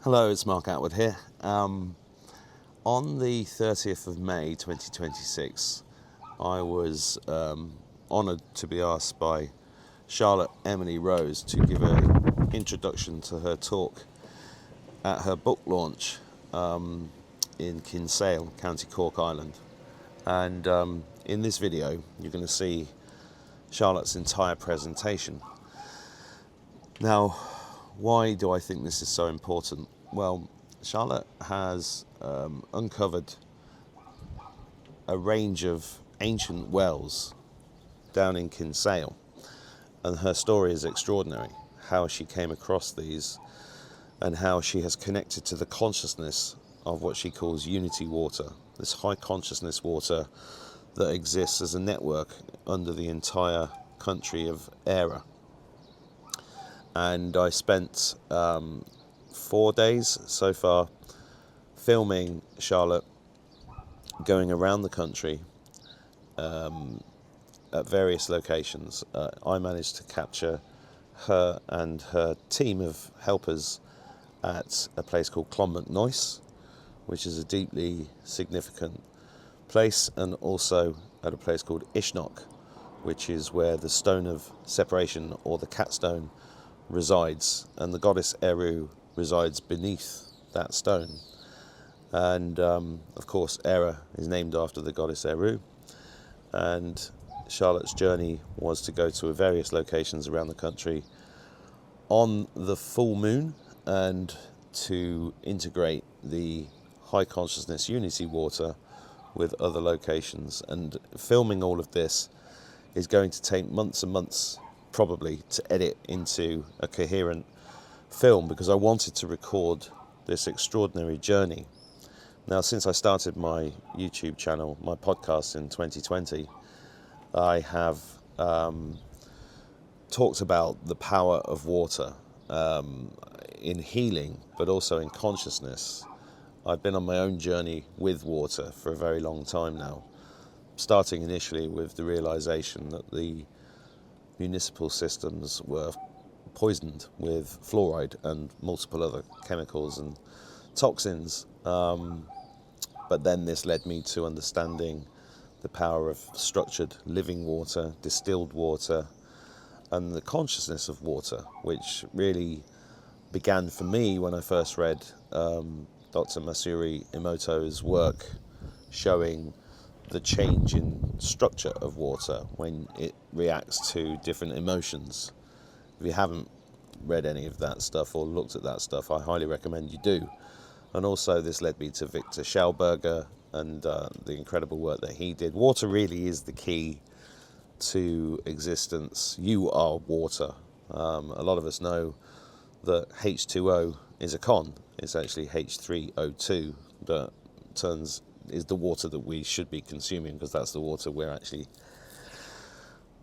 Hello, it's Mark Attwood here. On the 30th of May 2026, I was honoured to be asked by Charlotte Emily Rose to give an introduction to her talk at her book launch in Kinsale, County Cork, Ireland. And in this video, you're going to see Charlotte's entire presentation. Now, why do I think this is so important? Well, Charlotte has uncovered a range of ancient wells down in Kinsale, and her story is extraordinary. How she came across these and how she has connected to the consciousness of what she calls unity water, this high consciousness water that exists as a network under the entire country of éire. And I spent 4 days so far filming Charlotte going around the country at various locations. I managed to capture her and her team of helpers at a place called Clonmacnoise, which is a deeply significant place, and also at a place called Ishnock, which is where the stone of separation, or the cat stone, resides, and the goddess Éire resides beneath that stone. And of course, éire is named after the goddess Éire, and Charlotte's journey was to go to various locations around the country on the full moon and to integrate the high consciousness unity water with other locations. And filming all of this is going to take months and months probably to edit into a coherent film, because I wanted to record this extraordinary journey. Now, since I started my YouTube channel, my podcast in 2020, I have talked about the power of water in healing, but also in consciousness. I've been on my own journey with water for a very long time now, starting initially with the realization that the municipal systems were poisoned with fluoride and multiple other chemicals and toxins. But then this led me to understanding the power of structured living water, distilled water, and the consciousness of water, which really began for me when I first read Dr. Masaru Emoto's work showing the change in structure of water when it reacts to different emotions. If you haven't read any of that stuff or looked at that stuff, I highly recommend you do. And also this led me to Viktor Schauberger and the incredible work that he did. Water really is the key to existence. You are water. A lot of us know that H2O is a con. It's actually H3O2 that is the water that we should be consuming, because that's the water we're actually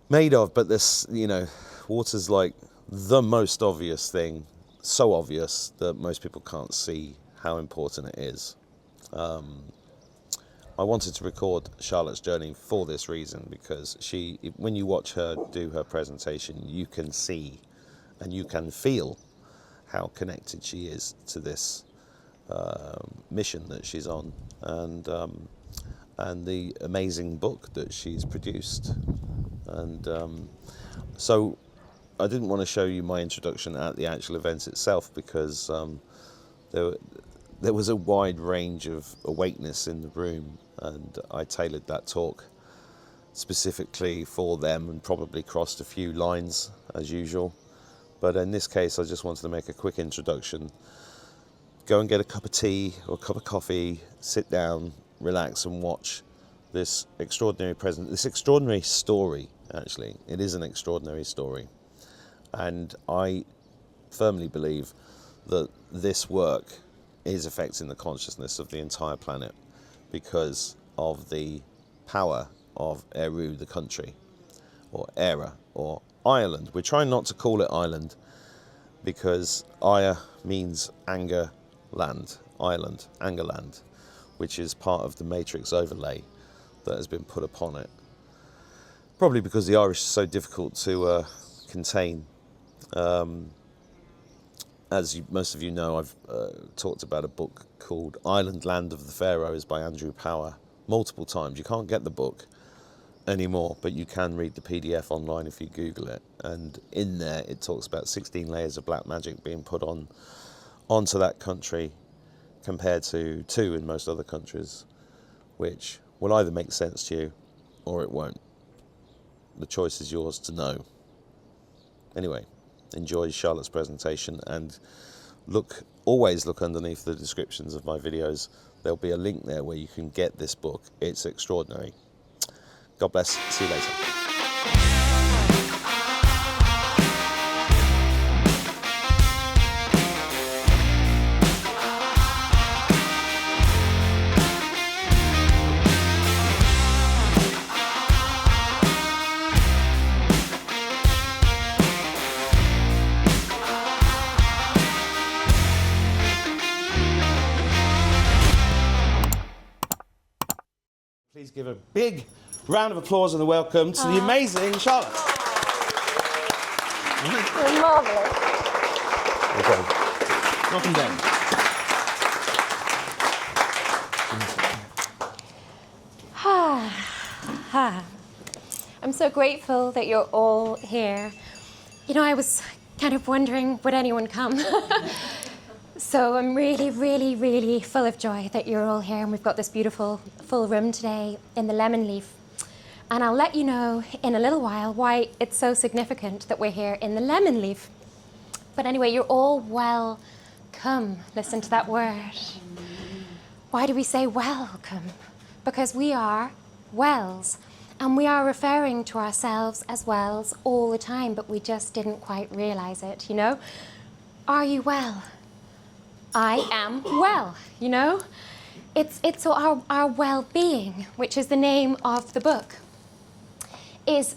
made of. But this, water's like the most obvious thing, so obvious that most people can't see how important it is. I wanted to record Charlotte's journey for this reason, because when you watch her do her presentation, you can see and you can feel how connected she is to this mission that she's on, and the amazing book that she's produced. And so I didn't want to show you my introduction at the actual event itself, because there was a wide range of awakeness in the room, and I tailored that talk specifically for them and probably crossed a few lines as usual. But in this case, I just wanted to make a quick introduction. Go and get a cup of tea or a cup of coffee, sit down, relax, and watch this extraordinary story. Actually, it is an extraordinary story, and I firmly believe that this work is affecting the consciousness of the entire planet because of the power of Éire, the country, or éire, or Ireland. We're trying not to call it Ireland, because éire means anger land, island, anger land, which is part of the matrix overlay that has been put upon it. Probably because the Irish is so difficult to contain. as most of you know, I've talked about a book called Island Land of the Pharaohs by Andrew Power multiple times. You can't get the book anymore, but you can read the PDF online if you Google it. And in there, it talks about 16 layers of black magic being put onto that country compared to 2 in most other countries, which will either make sense to you or it won't. The choice is yours to know. Anyway, enjoy Charlotte's presentation, and always look underneath the descriptions of my videos. There'll be a link there where you can get this book. It's extraordinary. God bless. See you later. Please give a big round of applause and a welcome to the amazing Charlotte. You're marvellous. Okay. Welcome down. I'm so grateful that you're all here. You know, I was kind of wondering, would anyone come? So I'm really, really, really full of joy that you're all here, and we've got this beautiful full room today in the Lemon Leaf. And I'll let you know in a little while why it's so significant that we're here in the Lemon Leaf. But anyway, you're all welcome. Listen to that word. Why do we say welcome? Because we are wells, and we are referring to ourselves as wells all the time, but we just didn't quite realize it, you know? Are you well? I am well, you know? It's our well-being, which is the name of the book, is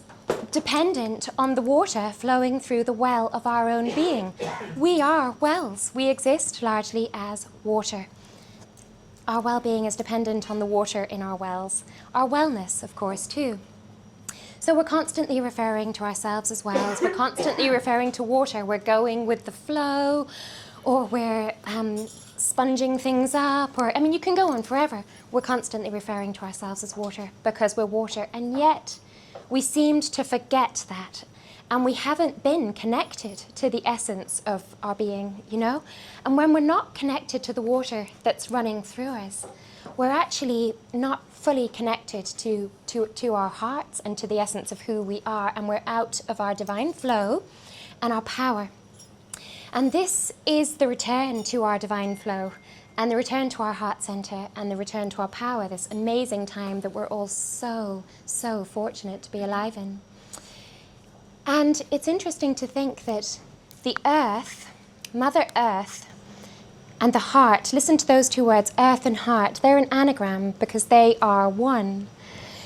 dependent on the water flowing through the well of our own being. We are wells. We exist largely as water. Our well-being is dependent on the water in our wells. Our wellness, of course, too. So we're constantly referring to ourselves as wells. We're constantly referring to water. We're going with the flow, or we're sponging things up, or, I mean, you can go on forever. We're constantly referring to ourselves as water because we're water, and yet we seemed to forget that, and we haven't been connected to the essence of our being, you know? And when we're not connected to the water that's running through us, we're actually not fully connected to our hearts and to the essence of who we are, and we're out of our divine flow and our power. And this is the return to our divine flow, and the return to our heart center, and the return to our power, this amazing time that we're all so, so fortunate to be alive in. And it's interesting to think that the earth, Mother Earth, and the heart, listen to those 2 words, earth and heart, they're an anagram because they are one.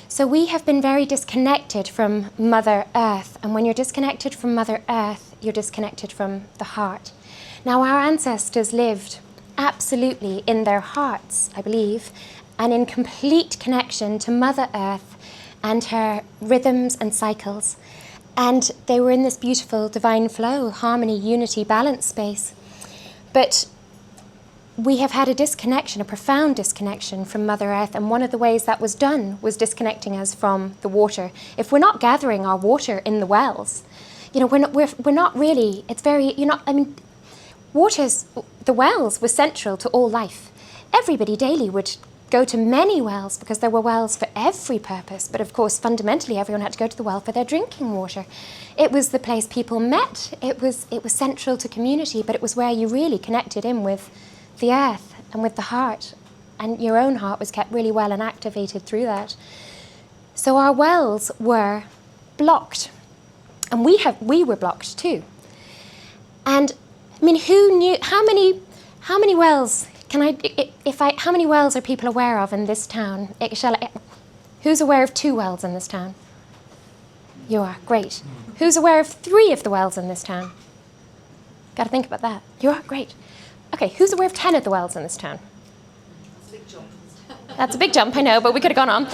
So we have been very disconnected from Mother Earth, and when you're disconnected from Mother Earth, you're disconnected from the heart. Now, our ancestors lived absolutely in their hearts, I believe, and in complete connection to Mother Earth and her rhythms and cycles. And they were in this beautiful divine flow, harmony, unity, balance space. But we have had a disconnection, a profound disconnection from Mother Earth, and one of the ways that was done was disconnecting us from the water. If we're not gathering our water in the wells, you know, we're not really, it's very, you know, I mean, the wells were central to all life. Everybody daily would go to many wells because there were wells for every purpose, but of course, fundamentally, everyone had to go to the well for their drinking water. It was the place people met. It was central to community, but it was where you really connected in with the earth and with the heart, and your own heart was kept really well and activated through that. So our wells were blocked, and we were blocked too. And I mean, who knew how many wells how many wells are people aware of in this town? Who's aware of 2 wells in this town? You are, great. Who's aware of 3 of the wells in this town? Got to think about that. You are, great. Okay, who's aware of 10 of the wells in this town? That's a big jump. That's a big jump, I know, but we could have gone on.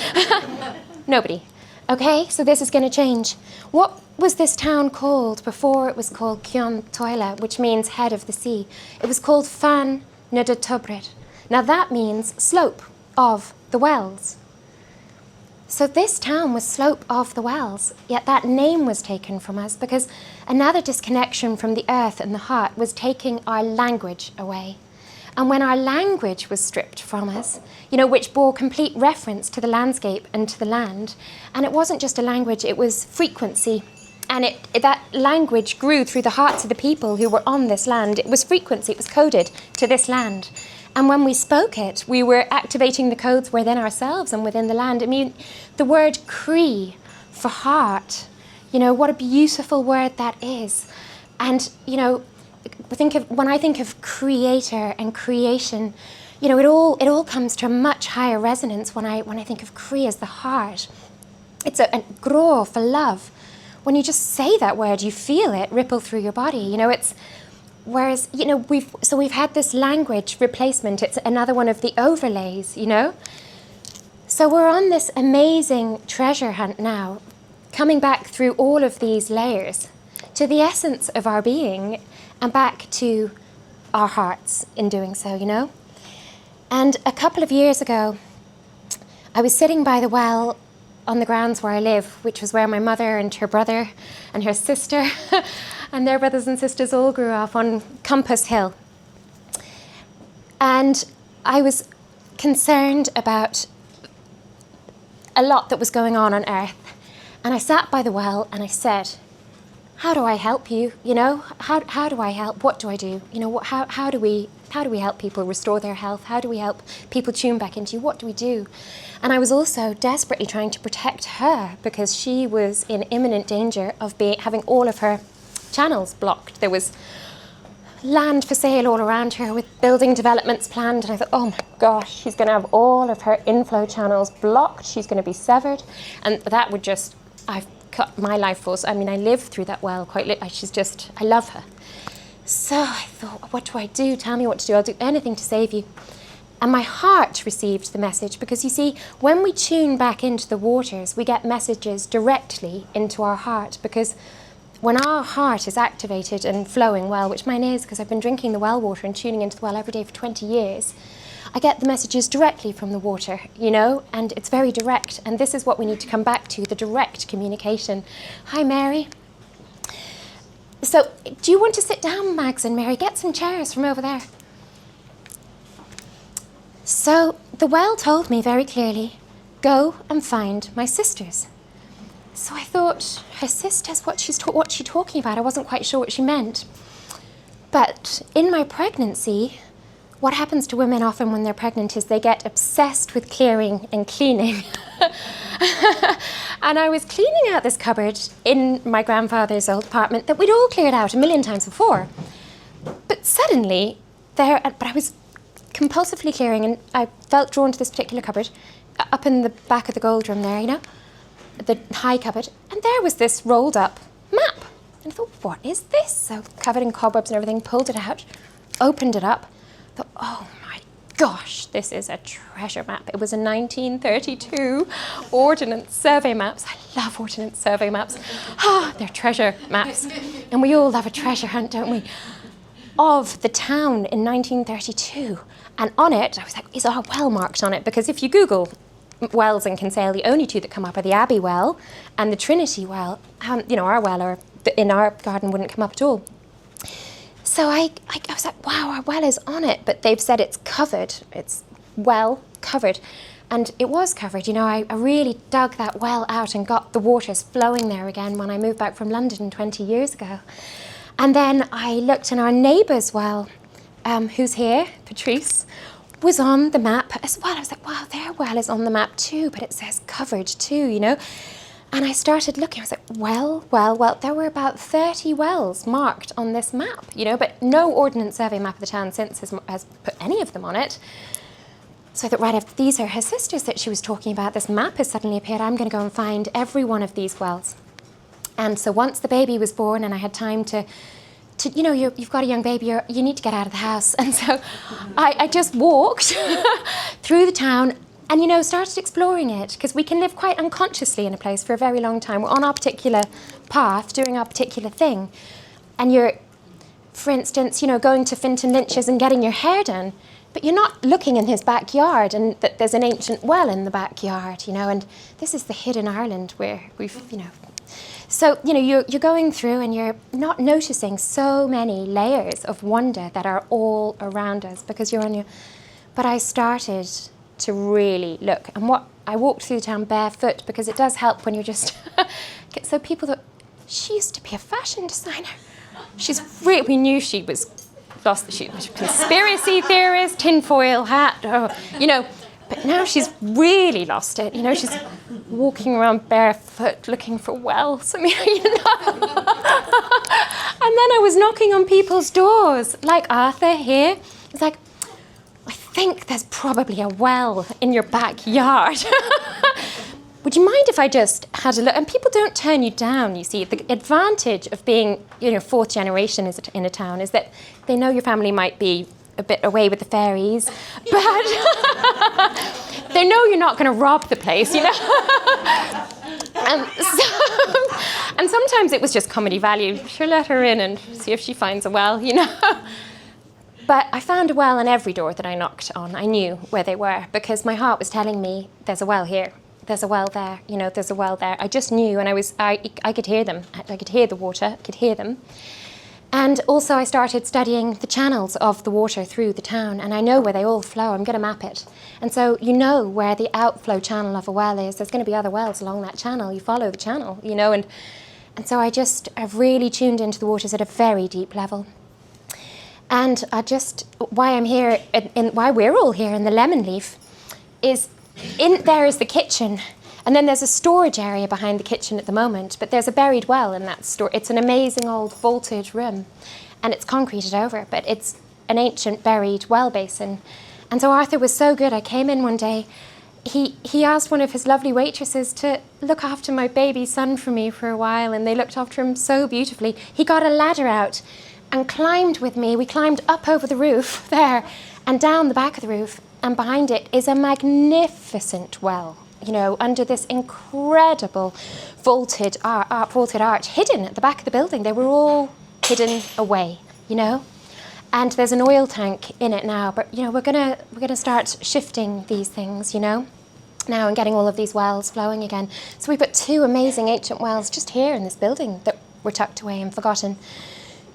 Nobody. Okay, so this is going to change. What was this town called before it was called Kinsale, which means head of the sea? It was called Fan na de Tubred. Now that means slope of the wells. So this town was slope of the wells, yet that name was taken from us because another disconnection from the earth and the heart was taking our language away. And when our language was stripped from us, which bore complete reference to the landscape and to the land, and it wasn't just a language, it was frequency. And that language grew through the hearts of the people who were on this land. It was frequency, it was coded to this land. And when we spoke it, we were activating the codes within ourselves and within the land. I mean, the word Cree for heart, what a beautiful word that is. And, when I think of creator and creation, it all comes to a much higher resonance when I think of Cree as the heart. It's a gro for love. When you just say that word, you feel it ripple through your body. Whereas we've had this language replacement. It's another one of the overlays. So we're on this amazing treasure hunt now, coming back through all of these layers to the essence of our being and back to our hearts in doing so, And a couple of years ago, I was sitting by the well on the grounds where I live, which was where my mother and her brother and her sister and their brothers and sisters all grew up on Compass Hill. And I was concerned about a lot that was going on earth. And I sat by the well and I said, how do I help you? How do I help? What do I do? How do we help people restore their health? How do we help people tune back into you? What do we do? And I was also desperately trying to protect her because she was in imminent danger of having all of her channels blocked. There was land for sale all around her with building developments planned. And I thought, oh my gosh, she's going to have all of her inflow channels blocked. She's going to be severed. And that would I've cut my life force. I mean, I live through that well quite literally. I love her. So I thought, what do I do? Tell me what to do. I'll do anything to save you. And my heart received the message because you see, when we tune back into the waters, we get messages directly into our heart because when our heart is activated and flowing well, which mine is because I've been drinking the well water and tuning into the well every day for 20 years, I get the messages directly from the water, and it's very direct. And this is what we need to come back to, the direct communication. Hi, Mary. So, do you want to sit down, Mags and Mary? Get some chairs from over there. So, the well told me very clearly, go and find my sisters. So I thought, her sisters, what's she talking about? I wasn't quite sure what she meant. But in my pregnancy, what happens to women often when they're pregnant is they get obsessed with clearing and cleaning. And I was cleaning out this cupboard in my grandfather's old apartment that we'd all cleared out a million times before. But suddenly, but I was compulsively clearing and I felt drawn to this particular cupboard up in the back of the gold room there, the high cupboard. And there was this rolled up map. And I thought, what is this? So covered in cobwebs and everything, pulled it out, opened it up. Thought, oh my gosh, this is a treasure map. It was a 1932 Ordnance Survey maps. I love Ordnance Survey maps. They're treasure maps. And we all love a treasure hunt, don't we? Of the town in 1932. And on it, I was like, is our well marked on it? Because if you Google wells in Kinsale, the only two that come up are the Abbey well and the Trinity well. Our well in our garden wouldn't come up at all. So I was like, wow, our well is on it, but they've said it's covered. It's well covered. And it was covered. I really dug that well out and got the waters flowing there again when I moved back from London 20 years ago. And then I looked and our neighbour's well, who's here, Patrice, was on the map as well. I was like, wow, their well is on the map too, but it says covered too, And I started looking, I was like, well, there were about 30 wells marked on this map, but no Ordnance Survey map of the town since has put any of them on it. So I thought, right, if these are her sisters that she was talking about, this map has suddenly appeared, I'm going to go and find every one of these wells. And so once the baby was born and I had time to you've got a young baby, you need to get out of the house. And so I just walked through the town, And, you know, started exploring it, because we can live quite unconsciously in a place for a very long time. We're on our particular path, doing our particular thing. And you're, for instance, you know, going to Finton Lynch's and getting your hair done, but you're not looking in his backyard and that there's an ancient well in the backyard, you know, and this is the hidden Ireland where we've, you know. So, you know, you're going through and you're not noticing so many layers of wonder that are all around us because you're on your... But I started to really look. And I walked through the town barefoot because it does help when you're just... So people thought, she used to be a fashion designer. We knew she was lost, she was a conspiracy theorist, tinfoil hat, you know, but now she's really lost it. You know, she's walking around barefoot looking for wells. I mean, you know. And then I was knocking on people's doors, like Arthur here. It's like, I think there's probably a well in your backyard. Would you mind if I just had a look? And people don't turn you down, you see. The advantage of being, you know, fourth generation in a town is that they know your family might be a bit away with the fairies, but they know you're not going to rob the place, you know. And sometimes it was just comedy value. Sure, let her in and see if she finds a well, you know. But I found a well on every door that I knocked on. I knew where they were because my heart was telling me, there's a well here. There's a well there, you know, there's a well there. I just knew, and I could hear them. I could hear the water, I could hear them. And also I started studying the channels of the water through the town, and I know where they all flow. I'm going to map it. And so you know where the outflow channel of a well is. There's going to be other wells along that channel. You follow the channel, you know, and so I've really tuned into the waters at a very deep level. And why I'm here, why we're all here in the Lemon Leaf is there is the kitchen, and then there's a storage area behind the kitchen at the moment, but there's a buried well in that store. It's an amazing old vaulted room, and it's concreted over, but it's an ancient buried well basin. And so Arthur was so good. I came in one day, he asked one of his lovely waitresses to look after my baby son for me for a while, and they looked after him so beautifully. He got a ladder out and climbed with me. We climbed up over the roof there and down the back of the roof, and behind it is a magnificent well, you know, under this incredible vaulted arch, hidden at the back of the building. They were all hidden away, you know. And there's an oil tank in it now, but you know, we're gonna start shifting these things, you know, now, and getting all of these wells flowing again. So we've got 2 amazing ancient wells just here in this building that were tucked away and forgotten.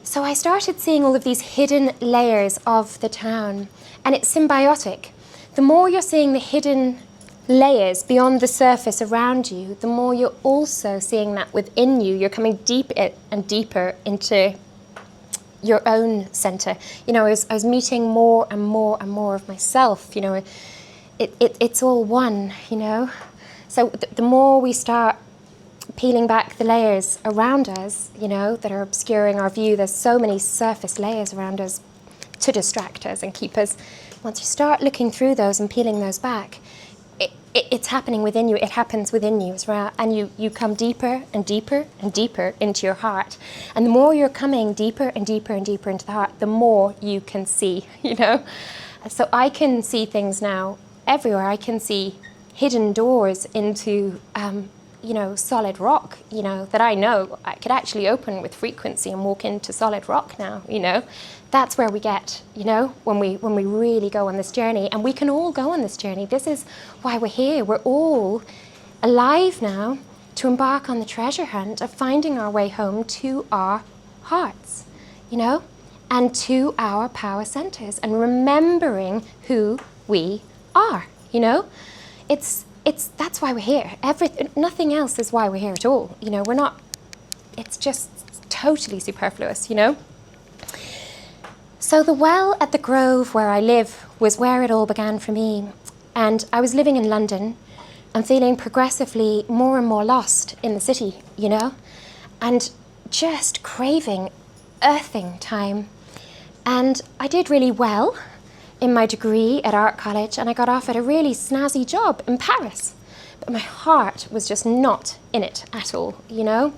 So I started seeing all of these hidden layers of the town, and it's symbiotic. The more you're seeing the hidden layers beyond the surface around you, the more you're also seeing that within you. You're coming deeper and deeper into your own center. You know, I was meeting more and more and more of myself, you know. It's all one, you know. So the more we start peeling back the layers around us, you know, that are obscuring our view, there's so many surface layers around us to distract us and keep us. Once you start looking through those and peeling those back, it's happening within you. It happens within you as well. And you come deeper and deeper and deeper into your heart. And the more you're coming deeper and deeper and deeper into the heart, the more you can see, you know. So I can see things now everywhere. I can see hidden doors into, you know, solid rock, you know, that I know I could actually open with frequency and walk into solid rock now, you know. That's where we get, you know, when we really go on this journey. And we can all go on this journey. This is why we're here. We're all alive now to embark on the treasure hunt of finding our way home to our hearts, you know, and to our power centers, and remembering who we are, you know. That's why we're here. Nothing else is why we're here at all. You know, we're not, it's just totally superfluous, you know. So the well at the Grove where I live was where it all began for me. And I was living in London and feeling progressively more and more lost in the city, you know, and just craving earthing time. And I did really well in my degree at art college, and I got offered a really snazzy job in Paris. But my heart was just not in it at all, you know.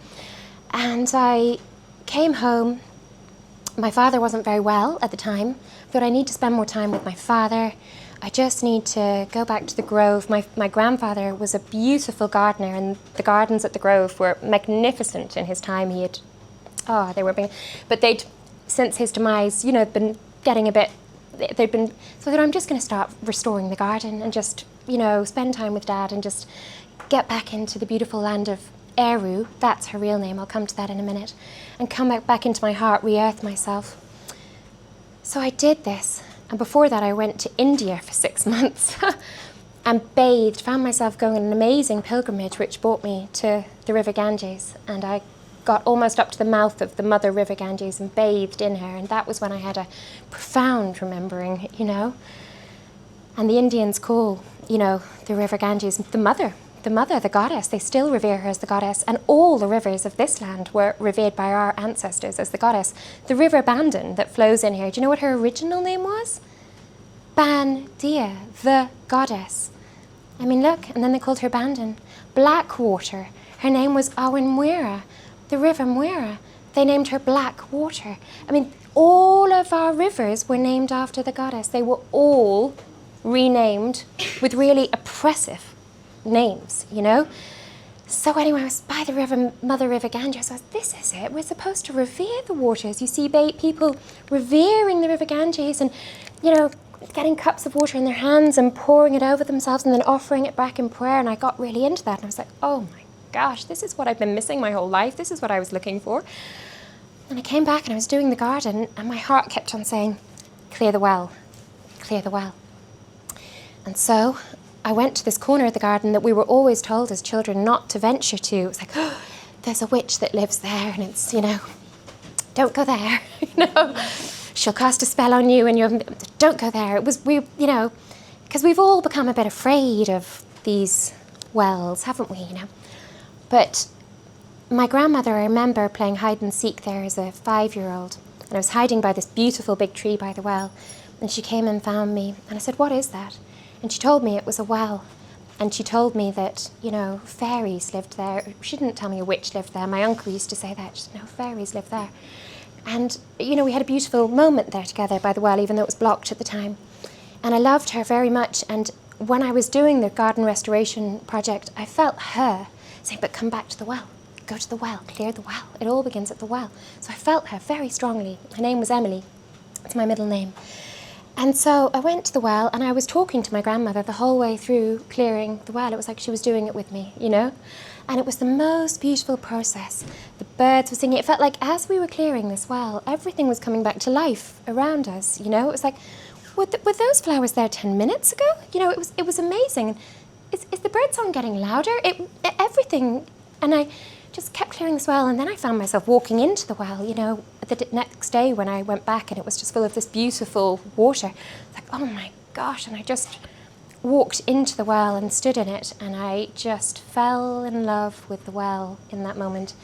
And I came home. My father wasn't very well at the time. I thought I need to spend more time with my father. I just need to go back to the Grove. My grandfather was a beautiful gardener, and the gardens at the Grove were magnificent in his time. He had, they were being, but they'd, since his demise, you know, been getting a bit, they'd been, so I thought, I'm just going to start restoring the garden and just, you know, spend time with Dad and just get back into the beautiful land of éire, that's her real name, I'll come to that in a minute, and come back into my heart, re-earth myself. So I did this, and before that I went to India for 6 months and bathed, found myself going on an amazing pilgrimage which brought me to the River Ganges, and I got almost up to the mouth of the mother River Ganges and bathed in her, and that was when I had a profound remembering, you know. And the Indians call, you know, the River Ganges the mother, the goddess. They still revere her as the goddess, and all the rivers of this land were revered by our ancestors as the goddess. The river Bandon that flows in here, do you know what her original name was? Bandia, the goddess. I mean, look, and then they called her Bandon. Blackwater, her name was Awinwera, the river Mwera. They named her Blackwater. I mean, all of our rivers were named after the goddess. They were all renamed with really oppressive names, you know. So anyway, I was by the river, Mother River Ganges. I was, this is it. We're supposed to revere the waters. You see people revering the River Ganges and, you know, getting cups of water in their hands and pouring it over themselves and then offering it back in prayer. And I got really into that. And I was like, oh my gosh, this is what I've been missing my whole life. This is what I was looking for. And I came back and I was doing the garden and my heart kept on saying, clear the well, clear the well. And so I went to this corner of the garden that we were always told as children not to venture to. It was like, oh, there's a witch that lives there and it's, you know, don't go there, you know. She'll cast a spell on you and you're, don't go there. It was, you know, because we've all become a bit afraid of these wells, haven't we, you know. But my grandmother, I remember playing hide and seek there as a 5-year-old. And I was hiding by this beautiful big tree by the well. And she came and found me. And I said, what is that? And she told me it was a well. And she told me that, you know, fairies lived there. She didn't tell me a witch lived there. My uncle used to say that. She said, no, fairies live there. And, you know, we had a beautiful moment there together by the well, even though it was blocked at the time. And I loved her very much. And when I was doing the garden restoration project, I felt her saying, but come back to the well. Go to the well, clear the well. It all begins at the well. So I felt her very strongly. Her name was Emily. It's my middle name. And so I went to the well and I was talking to my grandmother the whole way through clearing the well. It was like she was doing it with me, you know? And it was the most beautiful process. The birds were singing. It felt like as we were clearing this well, everything was coming back to life around us, you know? It was like, were those flowers there 10 minutes ago? You know, it was amazing. Is the birdsong getting louder? Everything. And I just kept clearing this well, and then I found myself walking into the well, you know, the next day when I went back and it was just full of this beautiful water. Like, oh my gosh, and I just walked into the well and stood in it, and I just fell in love with the well in that moment.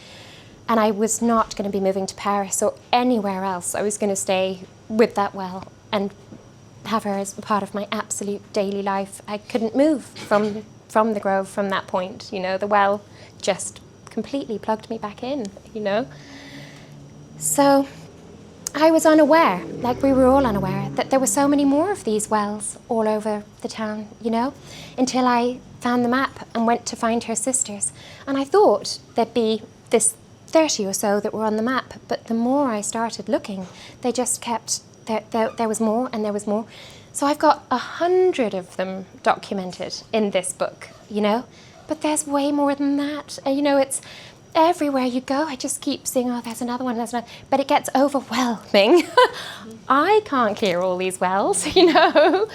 And I was not going to be moving to Paris or anywhere else. I was going to stay with that well and have her as part of my absolute daily life. I couldn't move from the Grove from that point, you know. The well just completely plugged me back in, you know. So I was unaware, like we were all unaware, that there were so many more of these wells all over the town, you know, until I found the map and went to find her sisters. And I thought there'd be this 30 or so that were on the map, but the more I started looking, they just kept, there was more and there was more. So I've got 100 of them documented in this book, you know. But there's way more than that. You know, it's everywhere you go. I just keep seeing, oh, there's another one, there's another. But it gets overwhelming. I can't clear all these wells, you know.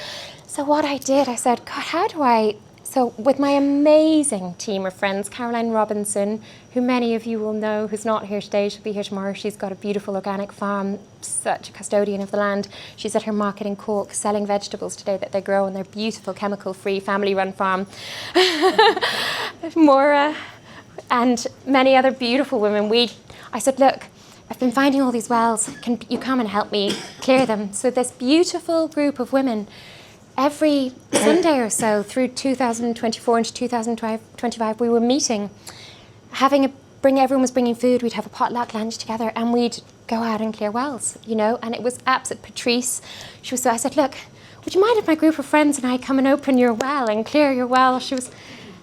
So what I did, I said, God, how do I... So with my amazing team of friends, Caroline Robinson, who many of you will know, who's not here today, she'll be here tomorrow. She's got a beautiful organic farm, such a custodian of the land. She's at her market in Cork selling vegetables today that they grow on their beautiful chemical-free family-run farm. Maura and many other beautiful women. I said, look, I've been finding all these wells. Can you come and help me clear them? So this beautiful group of women, every Sunday or so through 2024 into 2025, we were meeting, everyone was bringing food, we'd have a potluck lunch together and we'd go out and clear wells, you know, and it was absolute. Patrice, I said, look, would you mind if my group of friends and I come and open your well and clear your well? She was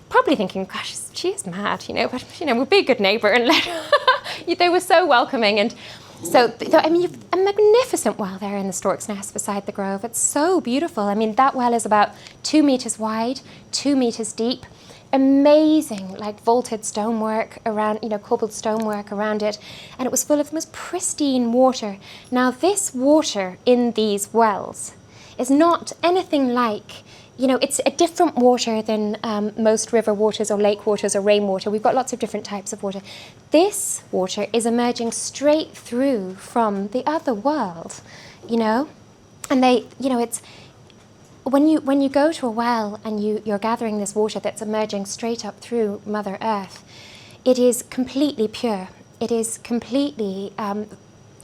probably thinking, gosh, she is mad, but, we'll be a good neighbour and let her. They were so welcoming. And so, I mean, you've a magnificent well there in the Stork's Nest beside the grove. It's so beautiful. I mean, that well is about 2 meters wide, 2 meters deep. Amazing, like vaulted stonework around, cobbled stonework around it. And it was full of the most pristine water. Now, this water in these wells is not anything like, it's a different water than most river waters or lake waters or rainwater. We've got lots of different types of water. This water is emerging straight through from the other world, And they, it's, when you go to a well and you're gathering this water that's emerging straight up through Mother Earth, it is completely pure. It is completely,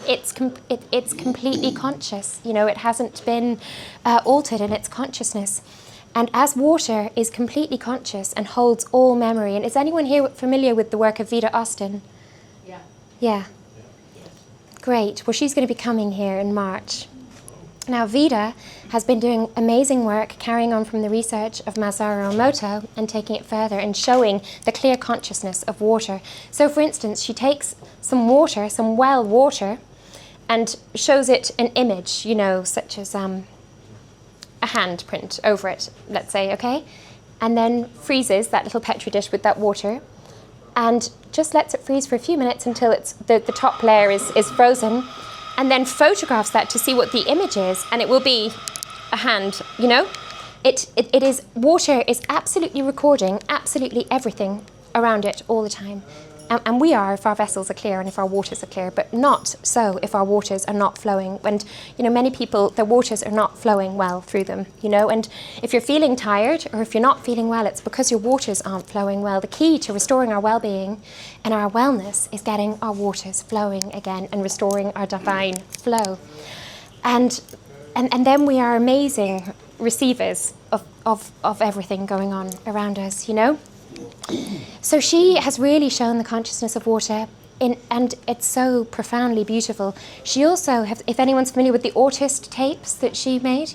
it's completely conscious. It hasn't been altered in its consciousness. And as water is completely conscious and holds all memory, and is anyone here familiar with the work of Veda Austin? Yeah. Great. Well, she's going to be coming here in March. Now, Veda has been doing amazing work, carrying on from the research of Masaru Emoto and taking it further and showing the clear consciousness of water. So, for instance, she takes some water, some well water, and shows it an image, such as a handprint over it, let's say, okay? And then freezes that little Petri dish with that water and just lets it freeze for a few minutes until it's the top layer is frozen, and then photographs that to see what the image is, and it will be a hand, It is, water is absolutely recording absolutely everything around it all the time. And we are if our vessels are clear and if our waters are clear, but not so if our waters are not flowing. And, many people, their waters are not flowing well through them, And if you're feeling tired or if you're not feeling well, it's because your waters aren't flowing well. The key to restoring our well-being and our wellness is getting our waters flowing again and restoring our divine flow. And then we are amazing receivers of everything going on around us, So she has really shown the consciousness of water, and it's so profoundly beautiful. She also, if anyone's familiar with the autist tapes that she made,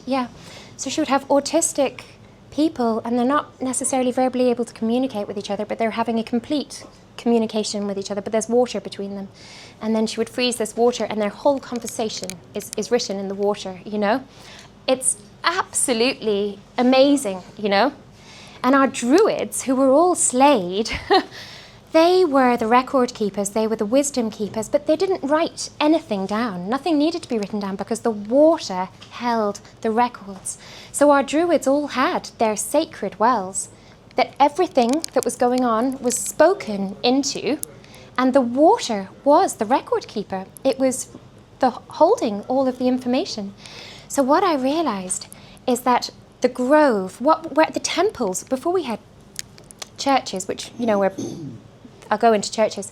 so she would have autistic people, and they're not necessarily verbally able to communicate with each other, but they're having a complete communication with each other, but there's water between them. And then she would freeze this water, and their whole conversation is written in the water, It's absolutely amazing, And our druids, who were all slayed, they were the record keepers, they were the wisdom keepers, but they didn't write anything down. Nothing needed to be written down because the water held the records. So our druids all had their sacred wells, that everything that was going on was spoken into, and the water was the record keeper. It was holding all of the information. So what I realized is that the grove, where the temples, before we had churches, which, I'll go into churches,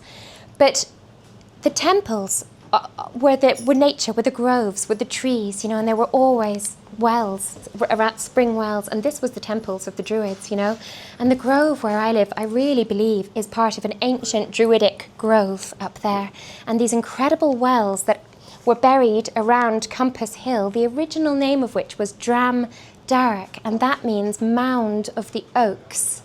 but the temples were nature, were the groves, were the trees, and there were always wells, around spring wells, and this was the temples of the Druids, And the grove where I live, I really believe, is part of an ancient Druidic grove up there. And these incredible wells that were buried around Compass Hill, the original name of which was Dram Darach, and that means mound of the oaks.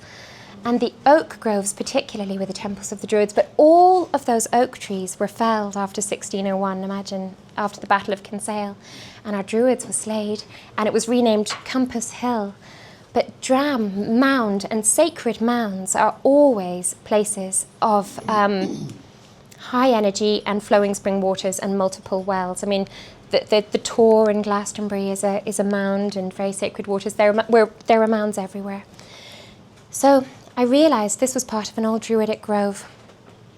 And the oak groves particularly were the temples of the Druids, but all of those oak trees were felled after 1601, imagine, after the Battle of Kinsale. And our Druids were slayed, and it was renamed Compass Hill. But Dram, mound, and sacred mounds are always places of high energy and flowing spring waters and multiple wells. I mean, the Tor in Glastonbury is a mound and very sacred waters. There are mounds everywhere. So I realised this was part of an old Druidic grove,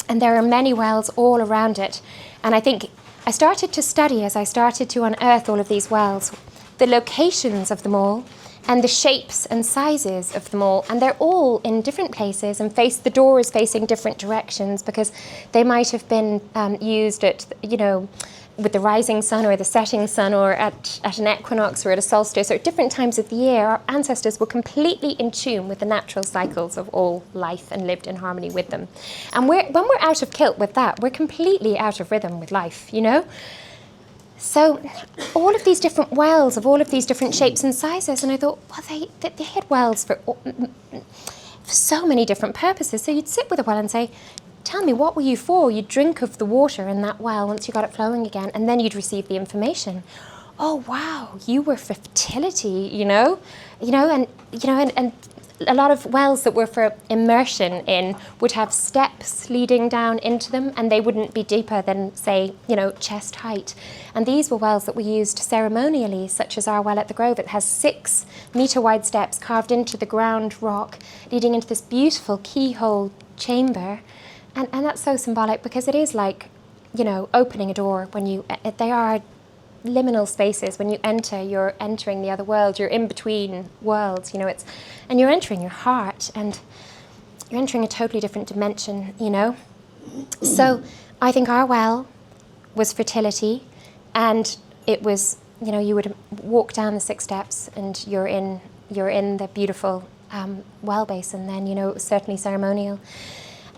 and there are many wells all around it. And I think I started to study, as I started to unearth all of these wells, the locations of them all and the shapes and sizes of them all. And they're all in different places and the doors facing different directions, because they might have been used at, with the rising sun or the setting sun, or at an equinox or at a solstice, or at different times of the year. Our ancestors were completely in tune with the natural cycles of all life and lived in harmony with them. And when we're out of kilt with that, we're completely out of rhythm with life, So all of these different wells of all of these different shapes and sizes, and I thought, well, they had wells for so many different purposes. So you'd sit with a well and say, tell me, what were you for? You'd drink of the water in that well once you got it flowing again, and then you'd receive the information. Oh wow, you were for fertility, and a lot of wells that were for immersion in would have steps leading down into them, and they wouldn't be deeper than, say, chest height. And these were wells that were used ceremonially, such as our well at the Grove. It has 6-metre wide steps carved into the ground rock, leading into this beautiful keyhole chamber. And that's so symbolic, because it is like, opening a door when they are liminal spaces. When you enter, you're entering the other world. You're in between worlds, and you're entering your heart, and you're entering a totally different dimension, So I think our well was fertility, and it was, you would walk down the 6 steps and you're in the beautiful well basin then, it was certainly ceremonial.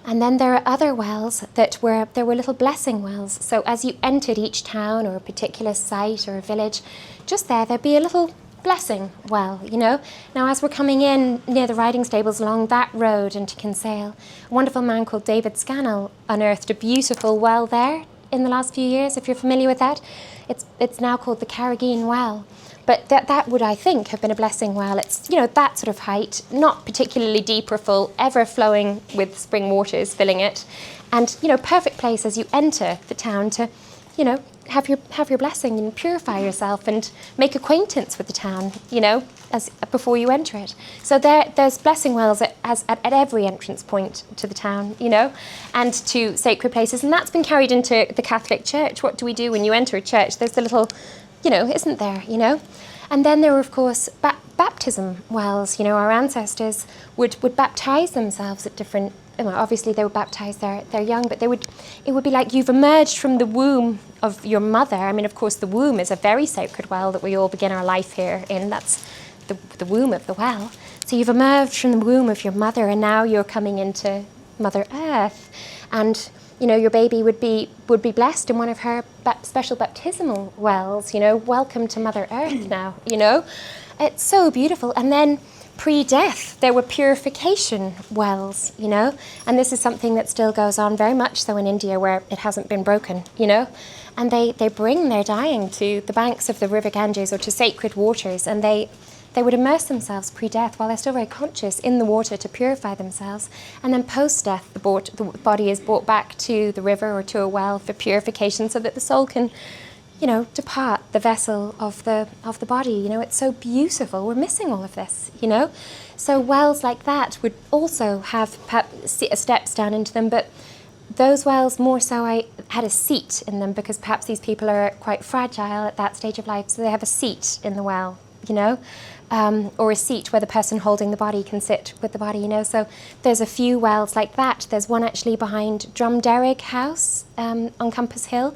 And then there are other wells there were little blessing wells. So as you entered each town or a particular site or a village, just there'd be a little blessing well, Now as we're coming in near the riding stables along that road into Kinsale, a wonderful man called David Scannell unearthed a beautiful well there in the last few years, if you're familiar with that. It's now called the Carrageen Well. But that would, I think, have been a blessing well. It's, that sort of height, not particularly deep or full, ever flowing with spring waters filling it. And, perfect place as you enter the town to, have your blessing and purify yourself and make acquaintance with the town, before you enter it. So there's blessing wells at every entrance point to the town, and to sacred places. And that's been carried into the Catholic Church. What do we do when you enter a church? There's the little, isn't there, And then there were, of course, baptism wells. Our ancestors would baptize themselves at different, obviously they were baptized, they're young, but it would be like you've emerged from the womb of your mother. I mean, of course, the womb is a very sacred well that we all begin our life here in. That's the womb of the well. So you've emerged from the womb of your mother, and now you're coming into Mother Earth. And your baby would be blessed in one of her special baptismal wells, welcome to Mother Earth now, It's so beautiful. And then pre-death, there were purification wells, and this is something that still goes on very much so in India, where it hasn't been broken, And they bring their dying to the banks of the River Ganges or to sacred waters, and they would immerse themselves pre-death while they're still very conscious in the water to purify themselves. And then post-death, the body is brought back to the river or to a well for purification so that the soul can, depart the vessel of the body. It's so beautiful. We're missing all of this, So wells like that would also have steps down into them, but those wells more so I had a seat in them, because perhaps these people are quite fragile at that stage of life, so they have a seat in the well, or a seat where the person holding the body can sit with the body, So there's a few wells like that. There's one actually behind Drumderrig House on Compass Hill.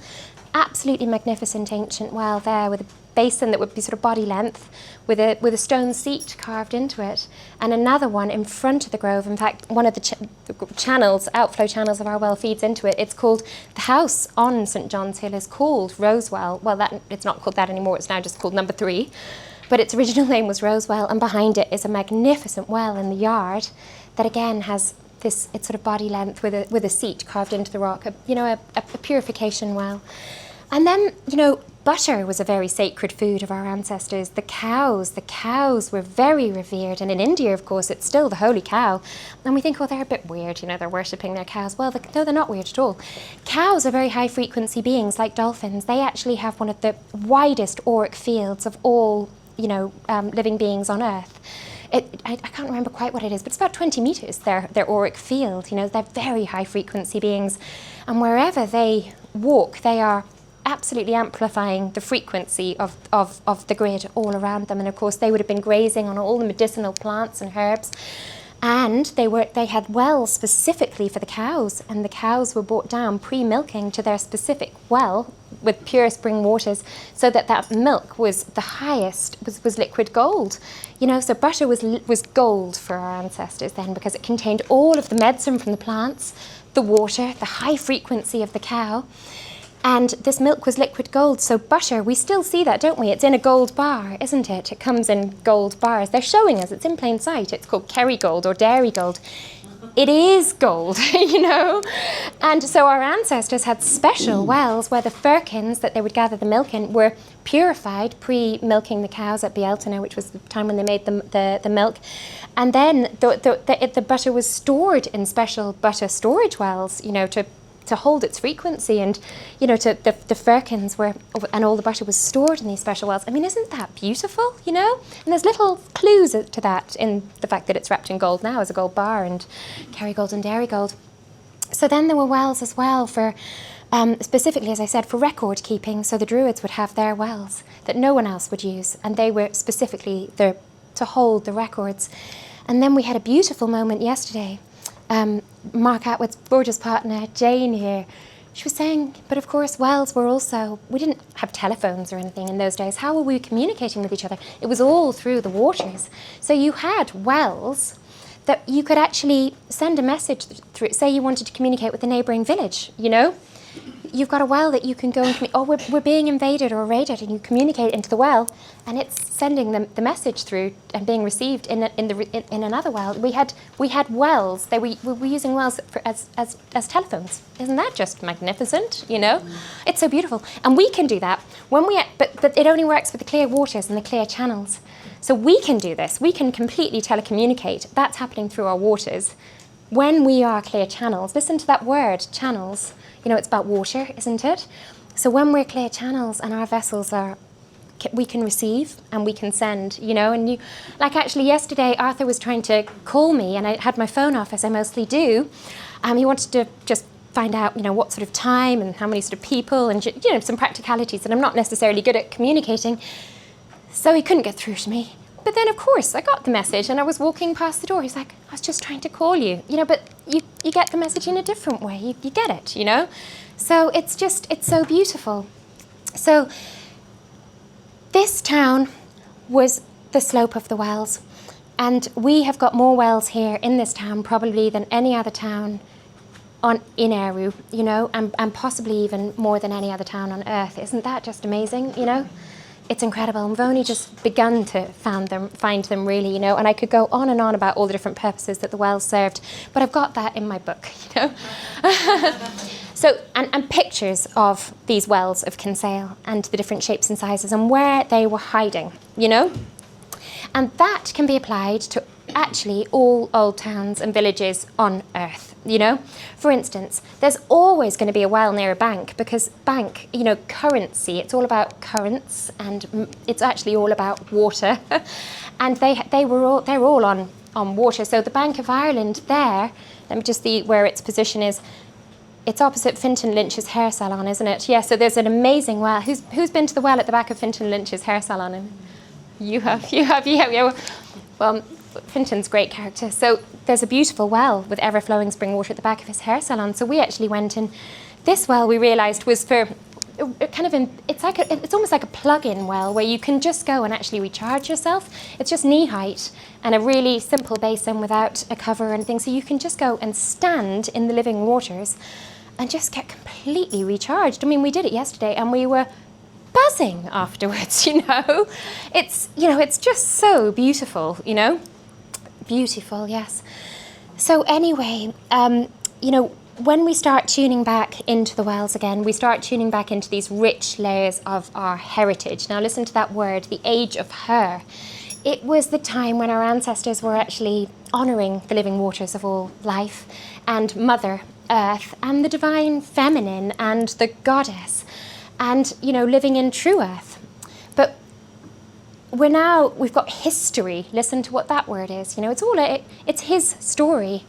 Absolutely magnificent ancient well there, with a basin that would be sort of body length, with a stone seat carved into it. And another one in front of the Grove. In fact, one of the outflow channels of our well feeds into it. It's called, the house on St John's Hill is called Rosewell. Well, it's not called that anymore. It's now just called number 3. But its original name was Rosewell, and behind it is a magnificent well in the yard that again has it's sort of body length with a seat carved into the rock, a purification well. And then, butter was a very sacred food of our ancestors. The cows were very revered, and in India, of course, it's still the holy cow. And we think, they're a bit weird, they're worshipping their cows. Well, no, they're not weird at all. Cows are very high frequency beings, like dolphins. They actually have one of the widest auric fields of all living beings on Earth. I can't remember quite what it is, but it's about 20 meters, their auric field. They're very high frequency beings. And wherever they walk, they are absolutely amplifying the frequency of the grid all around them. And of course, they would have been grazing on all the medicinal plants and herbs. And they had wells specifically for the cows, and the cows were brought down pre-milking to their specific well with pure spring waters, so that milk was the highest, was liquid gold. So butter was gold for our ancestors then, because it contained all of the medicine from the plants, the water, the high frequency of the cow. And this milk was liquid gold, so butter, we still see that, don't we? It's in a gold bar, isn't it? It comes in gold bars. They're showing us, it's in plain sight. It's called Kerrygold or Dairy Gold. It is gold, you know? And so our ancestors had special wells where the firkins that they would gather the milk in were purified pre-milking the cows at Bieltana, which was the time when they made the milk. And then the butter was stored in special butter storage wells, you know, to hold its frequency, and you know, the firkins were, and all the butter was stored in these special wells. I mean, isn't that beautiful, you know? And there's little clues to that in the fact that it's wrapped in gold now as a gold bar and Kerrygold and Dairy Gold. So then there were wells as well for, specifically, as I said, for record keeping. So the Druids would have their wells that no one else would use, and they were specifically there to hold the records. And then we had a beautiful moment yesterday. Mark Attwood's gorgeous partner, Jane here, she was saying, but of course wells were also, we didn't have telephones or anything in those days. How were we communicating with each other? It was all through the waters. So you had wells that you could actually send a message through. Say you wanted to communicate with the neighbouring village, you know? You've got a well that you can go and we're being invaded or raided, and you communicate into the well, and it's sending the message through and being received in another well. We had wells. We were using wells as telephones. Isn't that just magnificent? You know, it's so beautiful, and we can do that when but it only works with the clear waters and the clear channels. So we can do this. We can completely telecommunicate. That's happening through our waters when we are clear channels. Listen to that word, channels. You know, it's about water, isn't it? So when we're clear channels and our vessels are, we can receive and we can send, you know, and like actually yesterday, Arthur was trying to call me and I had my phone off, as I mostly do. He wanted to just find out, you know, what sort of time and how many sort of people and, you know, some practicalities that I'm not necessarily good at communicating. So he couldn't get through to me. But then, of course, I got the message and I was walking past the door. He's like, I was just trying to call you. You know, but you get the message in a different way. You get it, you know? So it's so beautiful. So this town was the slope of the wells. And we have got more wells here in this town probably than any other town in Éire, you know, and possibly even more than any other town on earth. Isn't that just amazing, you know? It's incredible. And we've only just begun to find them really, you know, and I could go on and on about all the different purposes that the wells served, but I've got that in my book, you know. So, and pictures of these wells of Kinsale and the different shapes and sizes and where they were hiding, you know. And that can be applied to actually all old towns and villages on earth, you know. For instance, there's always going to be a well near a bank because bank, you know, currency, it's all about currents and it's actually all about water. And they're all on water. So the Bank of Ireland there, let me just see where its position is. It's opposite Fintan Lynch's hair salon, isn't it? Yeah, so there's an amazing well. Who's been to the well at the back of Fintan Lynch's hair salon? And you have, yeah. Well, Fintan's great character. So there's a beautiful well with ever-flowing spring water at the back of his hair salon. So we actually went in. This well we realised was for it's almost like a plug-in well where you can just go and actually recharge yourself. It's just knee height and a really simple basin without a cover or anything. So you can just go and stand in the living waters and just get completely recharged. I mean, we did it yesterday and we were buzzing afterwards, you know. It's just so beautiful, you know. Beautiful, yes. So anyway, you know, when we start tuning back into the wells again, we start tuning back into these rich layers of our heritage. Now listen to that word, the age of her. It was the time when our ancestors were actually honouring the living waters of all life and Mother Earth and the divine feminine and the goddess and, you know, living in true earth. But we've got history. Listen to what that word is. You know, it's his story.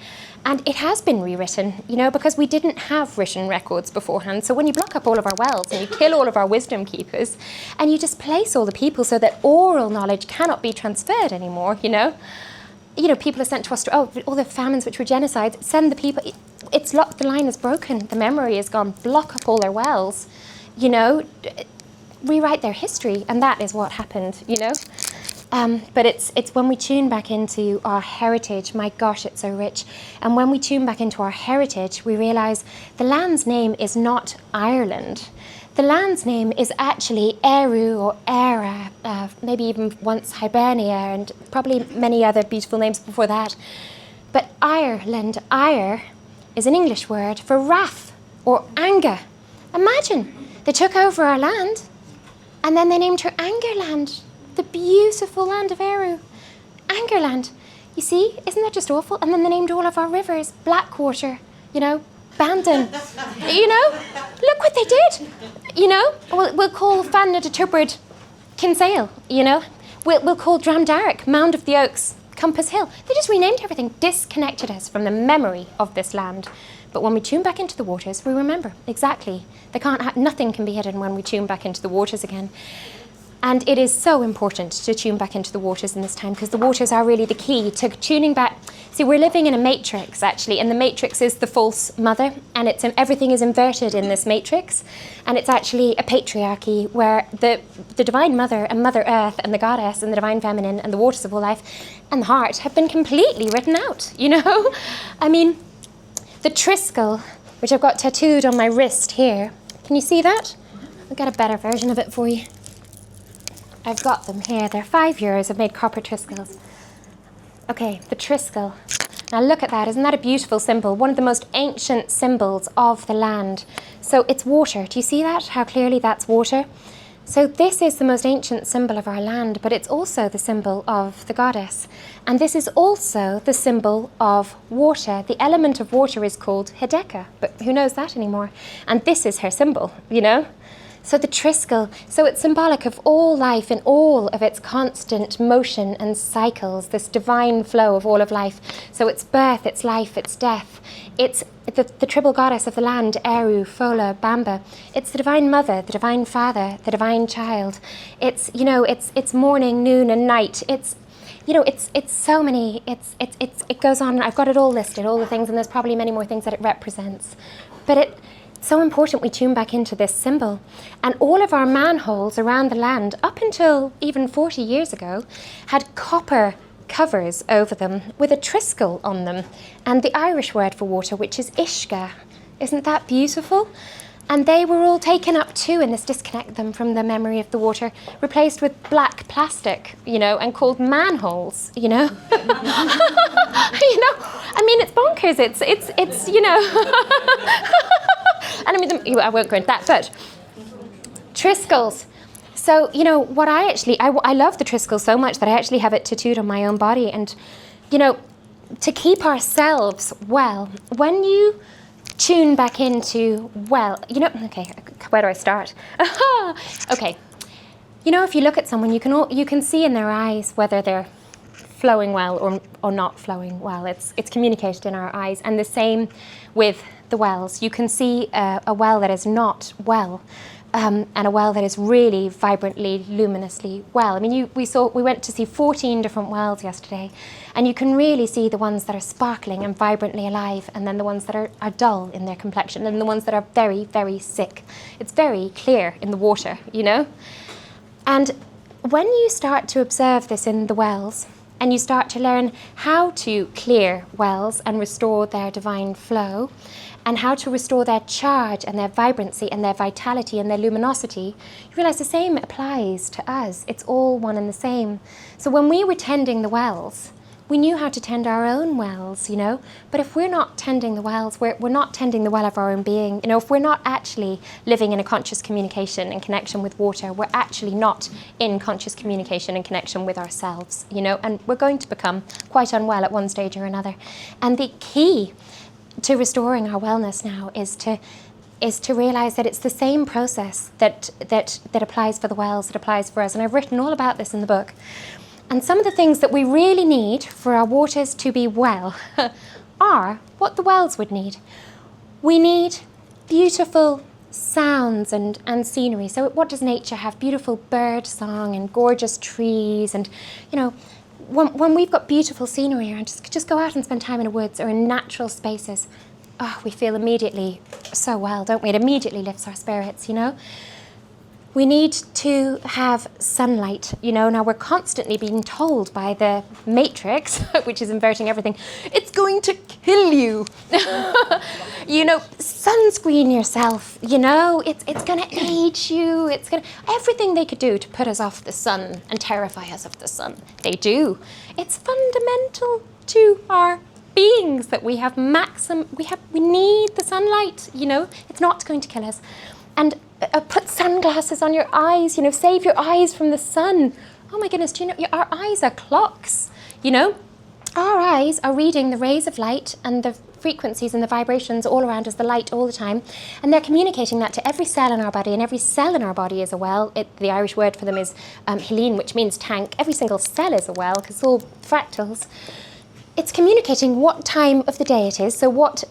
And it has been rewritten, you know, because we didn't have written records beforehand. So when you block up all of our wells and you kill all of our wisdom keepers and you displace all the people so that oral knowledge cannot be transferred anymore, you know, people are sent to Australia, all the famines which were genocides, send the people, it's locked, the line is broken, the memory is gone, block up all their wells, you know, rewrite their history. And that is what happened, you know. But it's when we tune back into our heritage, my gosh, it's so rich. And when we tune back into our heritage, we realise the land's name is not Ireland. The land's name is actually éire or éire, maybe even once Hibernia, and probably many other beautiful names before that. But Ireland, éire, is an English word for wrath or anger. Imagine, they took over our land and then they named her Angerland, the beautiful land of éire. Angerland. You see, isn't that just awful? And then they named all of our rivers Blackwater, Bandon. Look what they did. We'll call Fanna de Turbard Kinsale, We'll call Dramdarrick Mound of the Oaks Compass Hill. They just renamed everything, disconnected us from the memory of this land. But when we tune back into the waters, we remember exactly. Nothing can be hidden when we tune back into the waters again. And it is so important to tune back into the waters in this time, because the waters are really the key to tuning back. See, we're living in a matrix, actually, and the matrix is the false mother, and everything is inverted in this matrix. And it's actually a patriarchy where the Divine Mother and Mother Earth and the Goddess and the Divine Feminine and the waters of all life and the heart have been completely written out, I mean, the Triskel, which I've got tattooed on my wrist here. Can you see that? I've got a better version of it for you. I've got them here. They're €5. I've made copper Triskells. Okay, the Triskel. Now look at that. Isn't that a beautiful symbol? One of the most ancient symbols of the land. So it's water. Do you see that? How clearly that's water? So this is the most ancient symbol of our land, but it's also the symbol of the goddess. And this is also the symbol of water. The element of water is called Hideka, but who knows that anymore? And this is her symbol, So the Triskel, so it's symbolic of all life in all of its constant motion and cycles, this divine flow of all of life. So it's birth, it's life, it's death. It's the triple goddess of the land, Eru, Fola, Bamba. It's the divine mother, the divine father, the divine child. It's, it's morning, noon and night. It's so many, it goes on. I've got it all listed, all the things, and there's probably many more things that it represents. But it's so important we tune back into this symbol. And all of our manholes around the land, up until even 40 years ago, had copper covers over them with a Triskel on them, and the Irish word for water, which is Ishka. Isn't that beautiful? And they were all taken up too, and this disconnect them from the memory of the water, replaced with black plastic, and called manholes, I mean, it's bonkers. It's and I mean, I won't go into that, but Triskells. So, what I love the Triskel so much that I actually have it tattooed on my own body. And, to keep ourselves well, when you tune back into, okay, where do I start? Okay. If you look at someone, you can see in their eyes whether they're flowing well or not flowing well. It's communicated in our eyes. And the same with the wells. You can see a well that is not well, and a well that is really vibrantly, luminously well. I mean, we went to see 14 different wells yesterday, and you can really see the ones that are sparkling and vibrantly alive, and then the ones that are dull in their complexion, and the ones that are very, very sick. It's very clear in the water, And when you start to observe this in the wells, and you start to learn how to clear wells and restore their divine flow, and how to restore their charge and their vibrancy and their vitality and their luminosity, you realise the same applies to us. It's all one and the same. So when we were tending the wells, we knew how to tend our own wells, But if we're not tending the wells, we're not tending the well of our own being. If we're not actually living in a conscious communication and connection with water, we're actually not in conscious communication and connection with ourselves, And we're going to become quite unwell at one stage or another. And the key to restoring our wellness now is to realise that it's the same process that applies for the wells, that applies for us. And I've written all about this in the book. And some of the things that we really need for our waters to be well are what the wells would need. We need beautiful sounds and scenery. So what does nature have? Beautiful bird song and gorgeous trees. And, when we've got beautiful scenery around, just go out and spend time in the woods or in natural spaces. We feel immediately so well, don't we? It immediately lifts our spirits, We need to have sunlight, you know. Now we're constantly being told by the matrix, which is inverting everything, it's going to kill you. You know, sunscreen yourself, you know, it's going to age you, it's going to, everything they could do to put us off the sun and terrify us of the sun, they do. It's fundamental to our beings that we have we need the sunlight, you know, it's not going to kill us. And put sunglasses on your eyes, you know, save your eyes from the sun. Oh my goodness, do you know, our eyes are clocks, you know? Our eyes are reading the rays of light and the frequencies and the vibrations all around us, the light all the time, and they're communicating that to every cell in our body, and every cell in our body is a well. The Irish word for them is Helene, which means tank. Every single cell is a well, because it's all fractals. It's communicating what time of the day it is, so what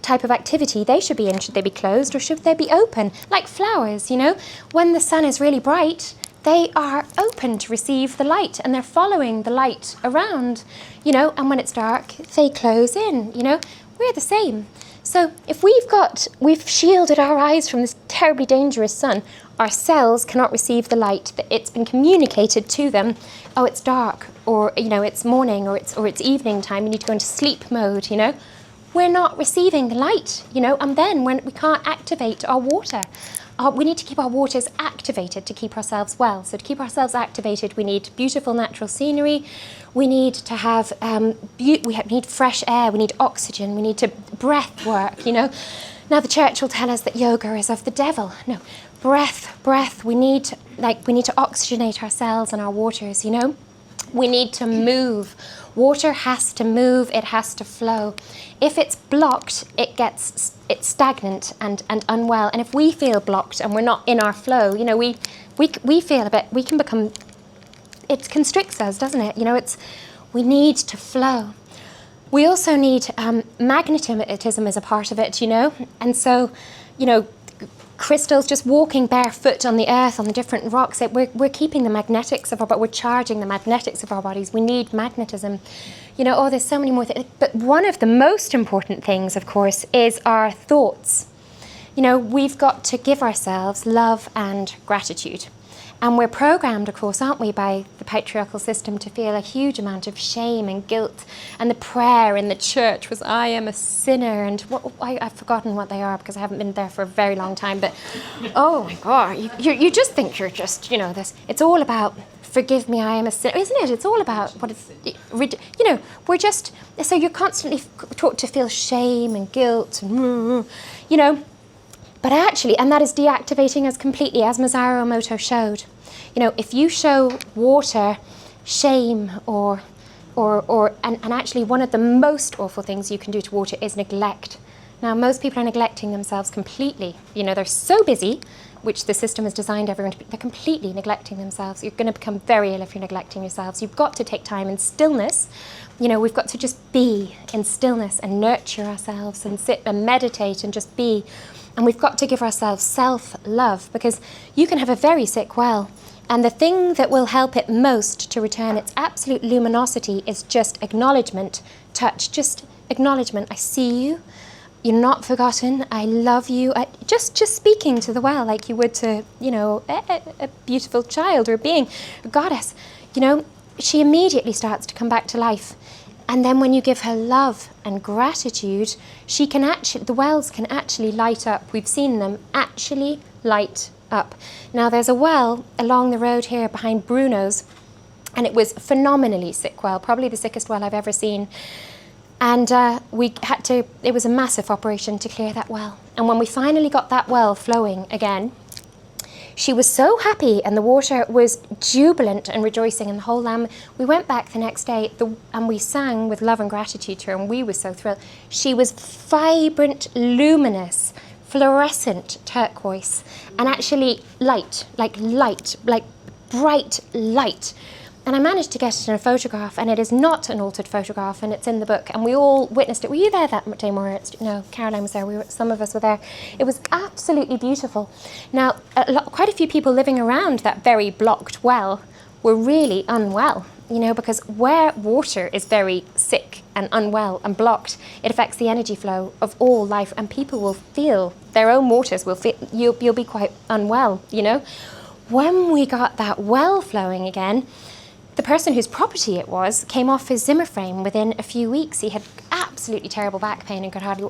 type of activity they should be in. Should they be closed or should they be open? Like flowers, you know, when the sun is really bright, they are open to receive the light and they're following the light around, you know, and when it's dark, they close in, you know. We're the same. So if we've shielded our eyes from this terribly dangerous sun, our cells cannot receive the light that it's been communicated to them. Oh, it's dark, or, you know, it's morning, or it's evening time, you need to go into sleep mode, you know. We're not receiving the light, you know, and then when we can't activate our water, we need to keep our waters activated to keep ourselves well. So to keep ourselves activated, we need beautiful natural scenery. We need to have, we need fresh air. We need oxygen. We need to breath work, you know. Now the church will tell us that yoga is of the devil. No, breath. We need to oxygenate our cells and our waters, you know. We need to move. Water has to move, it has to flow. If it's blocked, it's stagnant and unwell. And if we feel blocked and we're not in our flow, you know, we feel a bit, we can become, it constricts us, doesn't it? You know, we need to flow. We also need, magnetism is a part of it, you know. And so, you know, crystals, just walking barefoot on the earth, on the different rocks, we're keeping the magnetics of our body, we're charging the magnetics of our bodies. We need magnetism. You know, there's so many more things. But one of the most important things, of course, is our thoughts. You know, we've got to give ourselves love and gratitude. And we're programmed, of course, aren't we, by the patriarchal system to feel a huge amount of shame and guilt. And the prayer in the church was, I am a sinner. And I've forgotten what they are because I haven't been there for a very long time. But, oh my God, you just think you're just, you know, this. It's all about, forgive me, I am a sinner, isn't it? It's all about what it's, you know, we're just, so you're constantly taught to feel shame and guilt and, you know. But actually, and that is deactivating us completely, as Masaru Emoto showed. You know, if you show water shame and actually one of the most awful things you can do to water is neglect. Now, most people are neglecting themselves completely. You know, they're so busy, which the system has designed everyone to be, they're completely neglecting themselves. You're going to become very ill if you're neglecting yourselves. You've got to take time in stillness. You know, we've got to just be in stillness and nurture ourselves and sit and meditate and just be. And we've got to give ourselves self-love, because you can have a very sick well, and the thing that will help it most to return its absolute luminosity is just acknowledgement, touch, just acknowledgement. I see you. You're not forgotten. I love you. Just speaking to the well like you would to, you know, a beautiful child or a being, a goddess. You know, she immediately starts to come back to life. And then when you give her love and gratitude, the wells can actually light up. We've seen them actually light up. Now there's a well along the road here behind Bruno's, and it was a phenomenally sick well, probably the sickest well I've ever seen. And it was a massive operation to clear that well. And when we finally got that well flowing again, she was so happy, and the water was jubilant and rejoicing, and the whole lamb. We went back the next day and we sang with love and gratitude to her, and we were so thrilled. She was vibrant, luminous, fluorescent turquoise, and actually light, like bright light. And I managed to get it in a photograph, and it is not an altered photograph, and it's in the book, and we all witnessed it. Were you there that day, Maura? No, Caroline was there. Some of us were there. It was absolutely beautiful. Now, quite a few people living around that very blocked well were really unwell, you know, because where water is very sick and unwell and blocked, it affects the energy flow of all life, and people will feel, their own waters will feel, you'll be quite unwell, you know. when we got that well flowing again, the person whose property it was came off his Zimmer frame within a few weeks. He had absolutely terrible back pain and could hardly,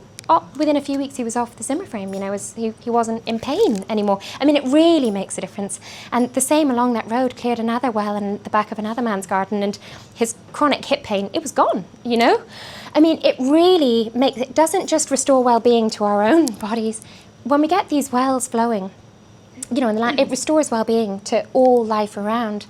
within a few weeks he was off the Zimmer frame, you know, he wasn't in pain anymore. I mean, it really makes a difference. And the same along that road, cleared another well in the back of another man's garden, and his chronic hip pain, it was gone, you know? I mean, it really it doesn't just restore well-being to our own bodies. When we get these wells flowing, you know, in the land, it restores well-being to all life around.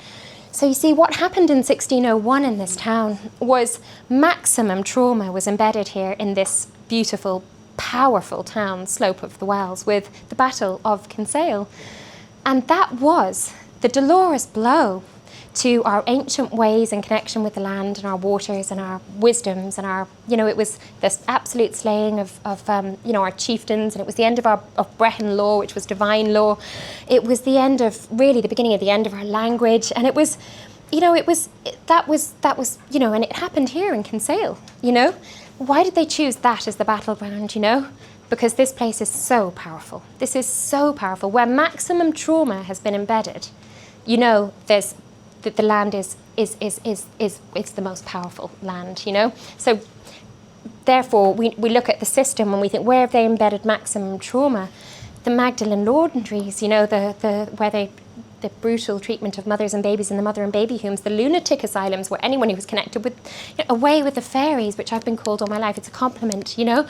So you see, what happened in 1601 in this town was maximum trauma was embedded here in this beautiful, powerful town, Slope of the Wells, with the Battle of Kinsale. And that was the dolorous blow to our ancient ways in connection with the land and our waters and our wisdoms and our, you know, it was this absolute slaying of you know, our chieftains, and it was the end of Brehon law, which was divine law. It was the end of, really the beginning of the end of our language, and it was, you know, that was, you know, and it happened here in Kinsale, you know. Why did they choose that as the battleground, you know? Because this place is so powerful. This is so powerful. Where maximum trauma has been embedded, you know, there's that the land is the most powerful land, you know? So therefore, we look at the system and we think, where have they embedded maximum trauma? The Magdalen laundries, you know, the brutal treatment of mothers and babies in the mother and baby homes, the lunatic asylums, where anyone who was connected with, you know, away with the fairies, which I've been called all my life, it's a compliment, you know?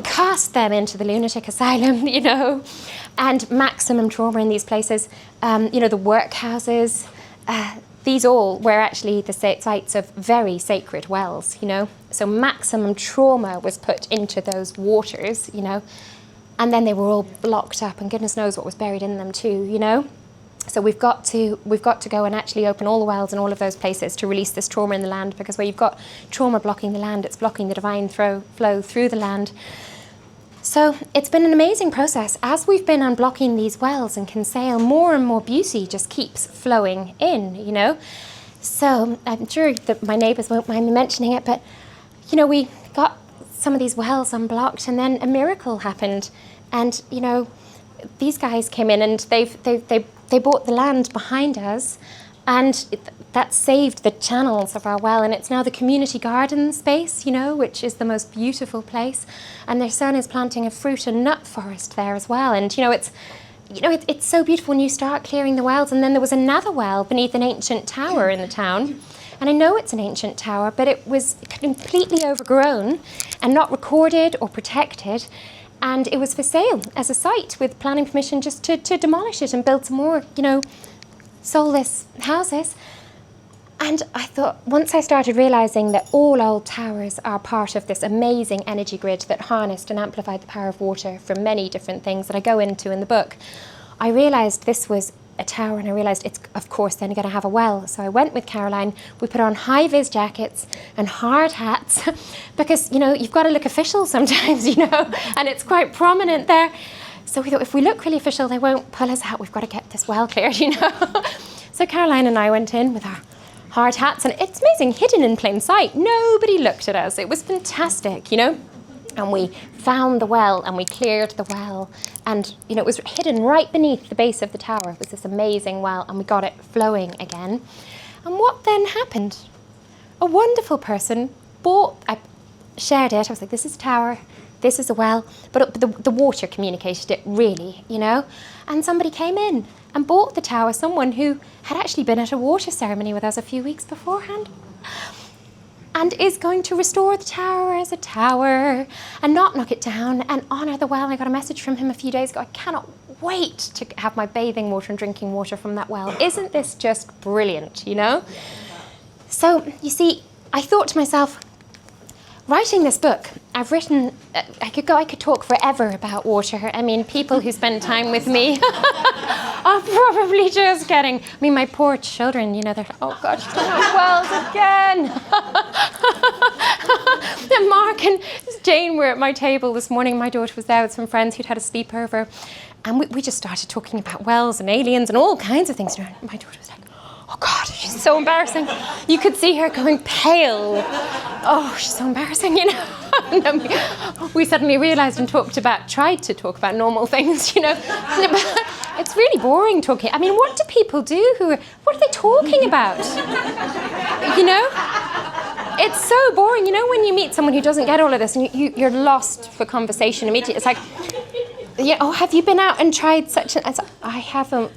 Cast them into the lunatic asylum, you know? And maximum trauma in these places, you know, the workhouses, these all were actually the sites of very sacred wells, you know. So maximum trauma was put into those waters, you know, and then they were all blocked up, and goodness knows what was buried in them too, you know. So we've got to go and actually open all the wells in all of those places to release this trauma in the land, because where you've got trauma blocking the land, it's blocking the divine flow through the land. So it's been an amazing process. As we've been unblocking these wells in Kinsale, more and more beauty just keeps flowing in, you know. So I'm sure that my neighbours won't mind me mentioning it, but, you know, we got some of these wells unblocked, and then a miracle happened. And, you know, these guys came in and they bought the land behind us, and that saved the channels of our well, and it's now the community garden space, you know, which is the most beautiful place. And their son is planting a fruit and nut forest there as well. And you know, it's so beautiful when you start clearing the wells. And then there was another well beneath an ancient tower in the town. And I know it's an ancient tower, but it was completely overgrown and not recorded or protected. And it was for sale as a site with planning permission just to demolish it and build some more, you know, soulless houses. And I thought, once I started realising that all old towers are part of this amazing energy grid that harnessed and amplified the power of water from many different things that I go into in the book, I realised this was a tower, and I realised it's, of course, then going to have a well. So I went with Caroline, we put on high-vis jackets and hard hats, because, you know, you've got to look official sometimes, you know, and it's quite prominent there. So we thought, if we look really official, they won't pull us out. We've got to get this well cleared, you know. So Caroline and I went in with our hard hats, and it's amazing, hidden in plain sight. Nobody looked at us. It was fantastic, you know. And we found the well, and we cleared the well. And, you know, it was hidden right beneath the base of the tower. It was this amazing well, and we got it flowing again. And what then happened? A wonderful person I shared it. I was like, this is a tower, this is a well. But the water communicated it, really, you know. And somebody came in and bought the tower, someone who had actually been at a water ceremony with us a few weeks beforehand, and is going to restore the tower as a tower and not knock it down and honour the well. I got a message from him a few days ago. I cannot wait to have my bathing water and drinking water from that well. Isn't this just brilliant, you know? So, you see, I thought to myself, writing this book, I've written, I could talk forever about water. I mean, people who spend time with me are probably just getting, I mean, my poor children, you know, they're, oh God, she's talking about wells again. And Mark and Jane were at my table this morning. My daughter was there with some friends who'd had a sleepover. And we just started talking about wells and aliens and all kinds of things. My daughter was like, oh God, she's so embarrassing. You could see her going pale. Oh, she's so embarrassing, you know. And then we suddenly realised and tried to talk about normal things, you know. It's really boring talking. I mean, what do people do what are they talking about? You know? It's so boring. You know, when you meet someone who doesn't get all of this and you're lost for conversation immediately. It's like, yeah, oh, have you been out and tried such and... I haven't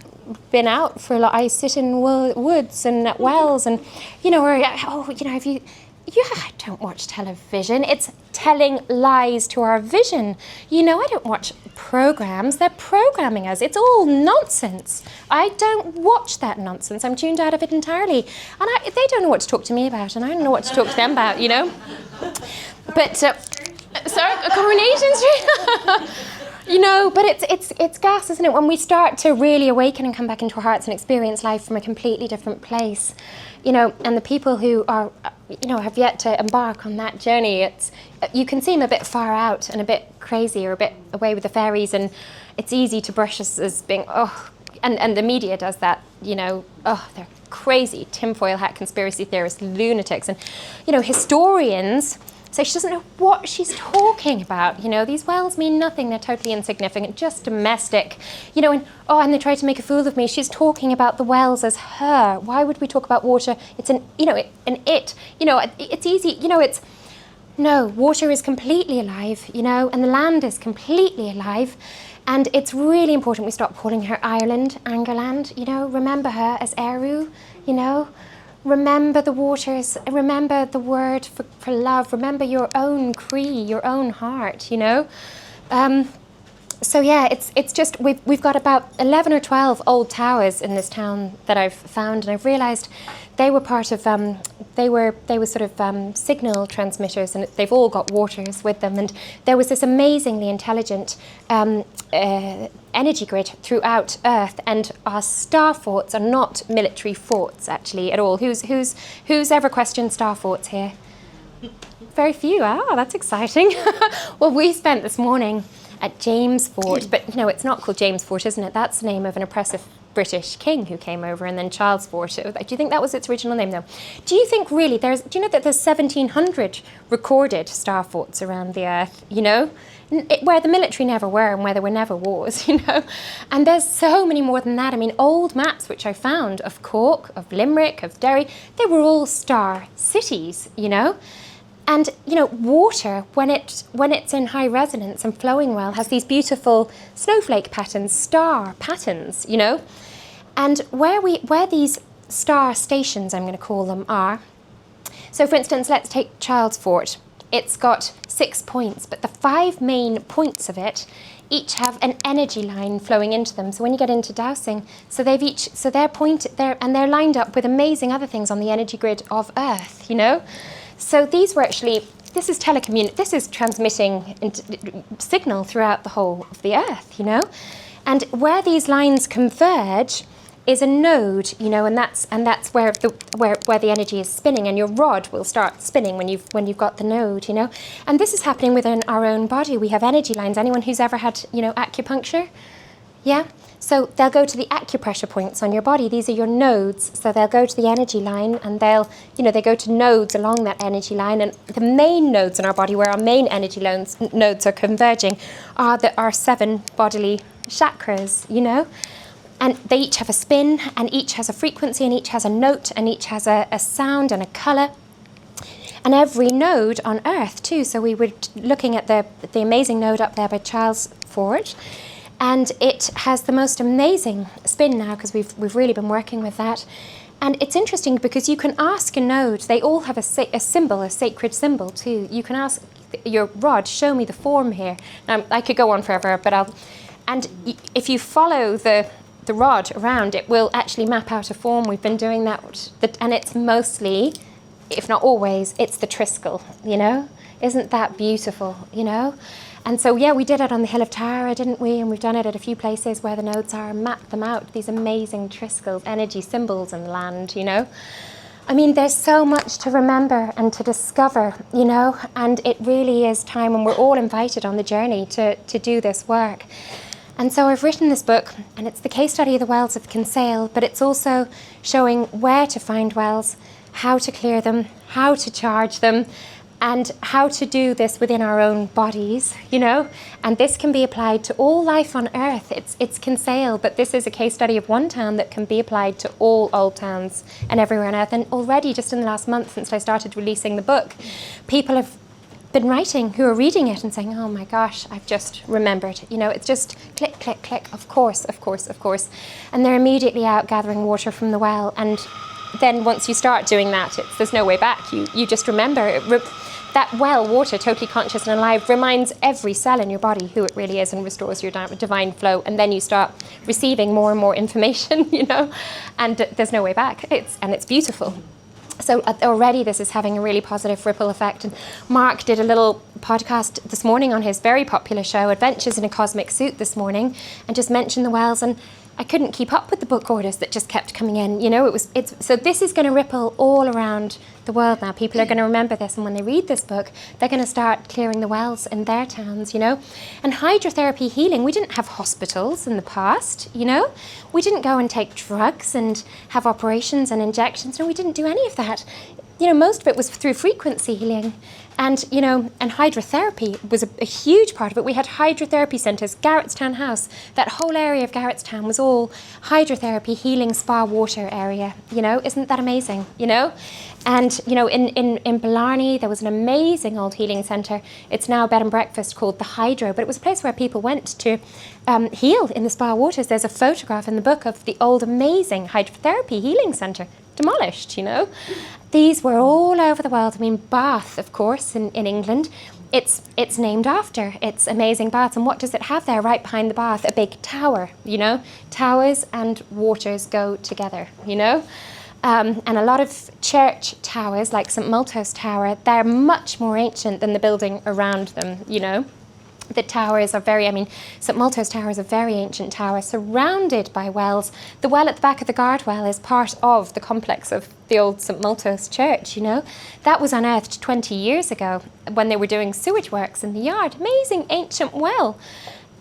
been out for a lot. I sit in woods and at wells and, you know, or, oh, you know, have you... Yeah, I don't watch television. It's telling lies to our vision. You know, I don't watch programs. They're programming us. It's all nonsense. I don't watch that nonsense. I'm tuned out of it entirely. And they don't know what to talk to me about, and I don't know what to talk to them about, you know. But, sorry, Coronation Street? You know, but it's gas, isn't it? When we start to really awaken and come back into our hearts and experience life from a completely different place, you know, and the people who are, you know, have yet to embark on that journey, you can seem a bit far out and a bit crazy or a bit away with the fairies, and it's easy to brush us as being, oh, and the media does that, you know, oh, they're crazy, tinfoil hat conspiracy theorists, lunatics, and, you know, historians say she doesn't know what she's talking about. You know, these wells mean nothing. They're totally insignificant, just domestic. You know, and they try to make a fool of me. She's talking about the wells as her. Why would we talk about water? It's You know, it's easy. You know, no, water is completely alive, you know, and the land is completely alive. And it's really important we stop calling her Ireland, Angerland, you know, remember her as Eru, you know. Remember the waters, remember the word for love, remember your own Cree, your own heart, you know. So yeah, it's just, we've got about 11 or 12 old towers in this town that I've found, and I've realised they were part of, they were sort of signal transmitters, and they've all got waters with them, and there was this amazingly intelligent energy grid throughout Earth, and our star forts are not military forts actually at all. Who's ever questioned star forts here? Very few. Ah, that's exciting. Well, we spent this morning at James Fort, but you know, it's not called James Fort, isn't it? That's the name of an oppressive British king who came over, and then Charles Fort. Do you think that was its original name, though? Do you think really do you know that there's 1,700 recorded star forts around the Earth, you know? Where the military never were and where there were never wars, you know? And there's so many more than that. I mean, old maps which I found of Cork, of Limerick, of Derry, they were all star cities, you know? And, you know, water, when it's in high resonance and flowing well, has these beautiful snowflake patterns, star patterns, you know? And where these star stations, I'm going to call them, are, so for instance, let's take Charles Fort. It's got 6 points, but the 5 main points of it each have an energy line flowing into them. So when you get into dowsing, they're lined up with amazing other things on the energy grid of Earth, you know? So these were actually, this is transmitting signal throughout the whole of the Earth, you know? And where these lines converge is a node, you know, and that's where the energy is spinning, and your rod will start spinning when you've got the node, you know. And this is happening within our own body. We have energy lines. Anyone who's ever had, you know, acupuncture? Yeah? So they'll go to the acupressure points on your body. These are your nodes. So they'll go to the energy line, and they go to nodes along that energy line. And the main nodes in our body, where our main energy nodes are converging, are our 7 bodily chakras, you know. And they each have a spin, and each has a frequency, and each has a note, and each has a sound and a colour. And every node on Earth too. So we were looking at the amazing node up there by Charles Fort, and it has the most amazing spin now, because we've really been working with that. And it's interesting because you can ask a node, they all have a symbol, a sacred symbol too. You can ask your rod, show me the form here. Now, I could go on forever, but if you follow the rod around, it will actually map out a form. We've been doing that, and it's mostly, if not always, it's the Triskel, you know? Isn't that beautiful, you know? And so, yeah, we did it on the Hill of Tara, didn't we? And we've done it at a few places where the nodes are, and mapped them out, these amazing Triskels, energy symbols in land, you know? I mean, there's so much to remember and to discover, you know? And it really is time, and we're all invited on the journey to do this work. And so I've written this book, and it's the case study of the wells of Kinsale, but it's also showing where to find wells, how to clear them, how to charge them, and how to do this within our own bodies, you know, and this can be applied to all life on Earth. It's Kinsale, but this is a case study of one town that can be applied to all old towns and everywhere on Earth. And already, just in the last month since I started releasing the book, people have been writing who are reading it and saying, oh my gosh, I've just remembered. You know, it's just click, click, click, of course, of course, of course. And they're immediately out gathering water from the well. And then once you start doing that, there's no way back. You just remember that well water, totally conscious and alive, reminds every cell in your body who it really is and restores your divine flow. And then you start receiving more and more information, you know, and there's no way back. It's beautiful. So already this is having a really positive ripple effect. And Mark did a little podcast this morning on his very popular show, Adventures in a Cosmic Suit, this morning, and just mentioned the wells. And I couldn't keep up with the book orders that just kept coming in. You know, so this is going to ripple all around the world now. People are going to remember this, and when they read this book, they're going to start clearing the wells in their towns, you know. And hydrotherapy healing, we didn't have hospitals in the past, you know. We didn't go and take drugs and have operations and injections. No, we didn't do any of that. You know, most of it was through frequency healing. And, you know, and hydrotherapy was a huge part of it. We had hydrotherapy centres, Garrettstown House, that whole area of Garrettstown was all hydrotherapy, healing, spa, water area, you know. Isn't that amazing, you know? And, you know, in Blarney, there was an amazing old healing centre. It's now a bed and breakfast called The Hydro, but it was a place where people went to heal in the spa waters. There's a photograph in the book of the old amazing hydrotherapy healing centre, demolished, you know. These were all over the world. I mean, Bath, of course, in England, it's named after its amazing baths. And what does it have there right behind the bath? A big tower, you know. Towers and waters go together, you know. And a lot of church towers, like St Multo's Tower, they're much more ancient than the building around them, you know. The towers are St Multo's Tower is a very ancient tower surrounded by wells. The well at the back of the guard well is part of the complex of the old St Multo's Church, you know. That was unearthed 20 years ago when they were doing sewage works in the yard. Amazing ancient well.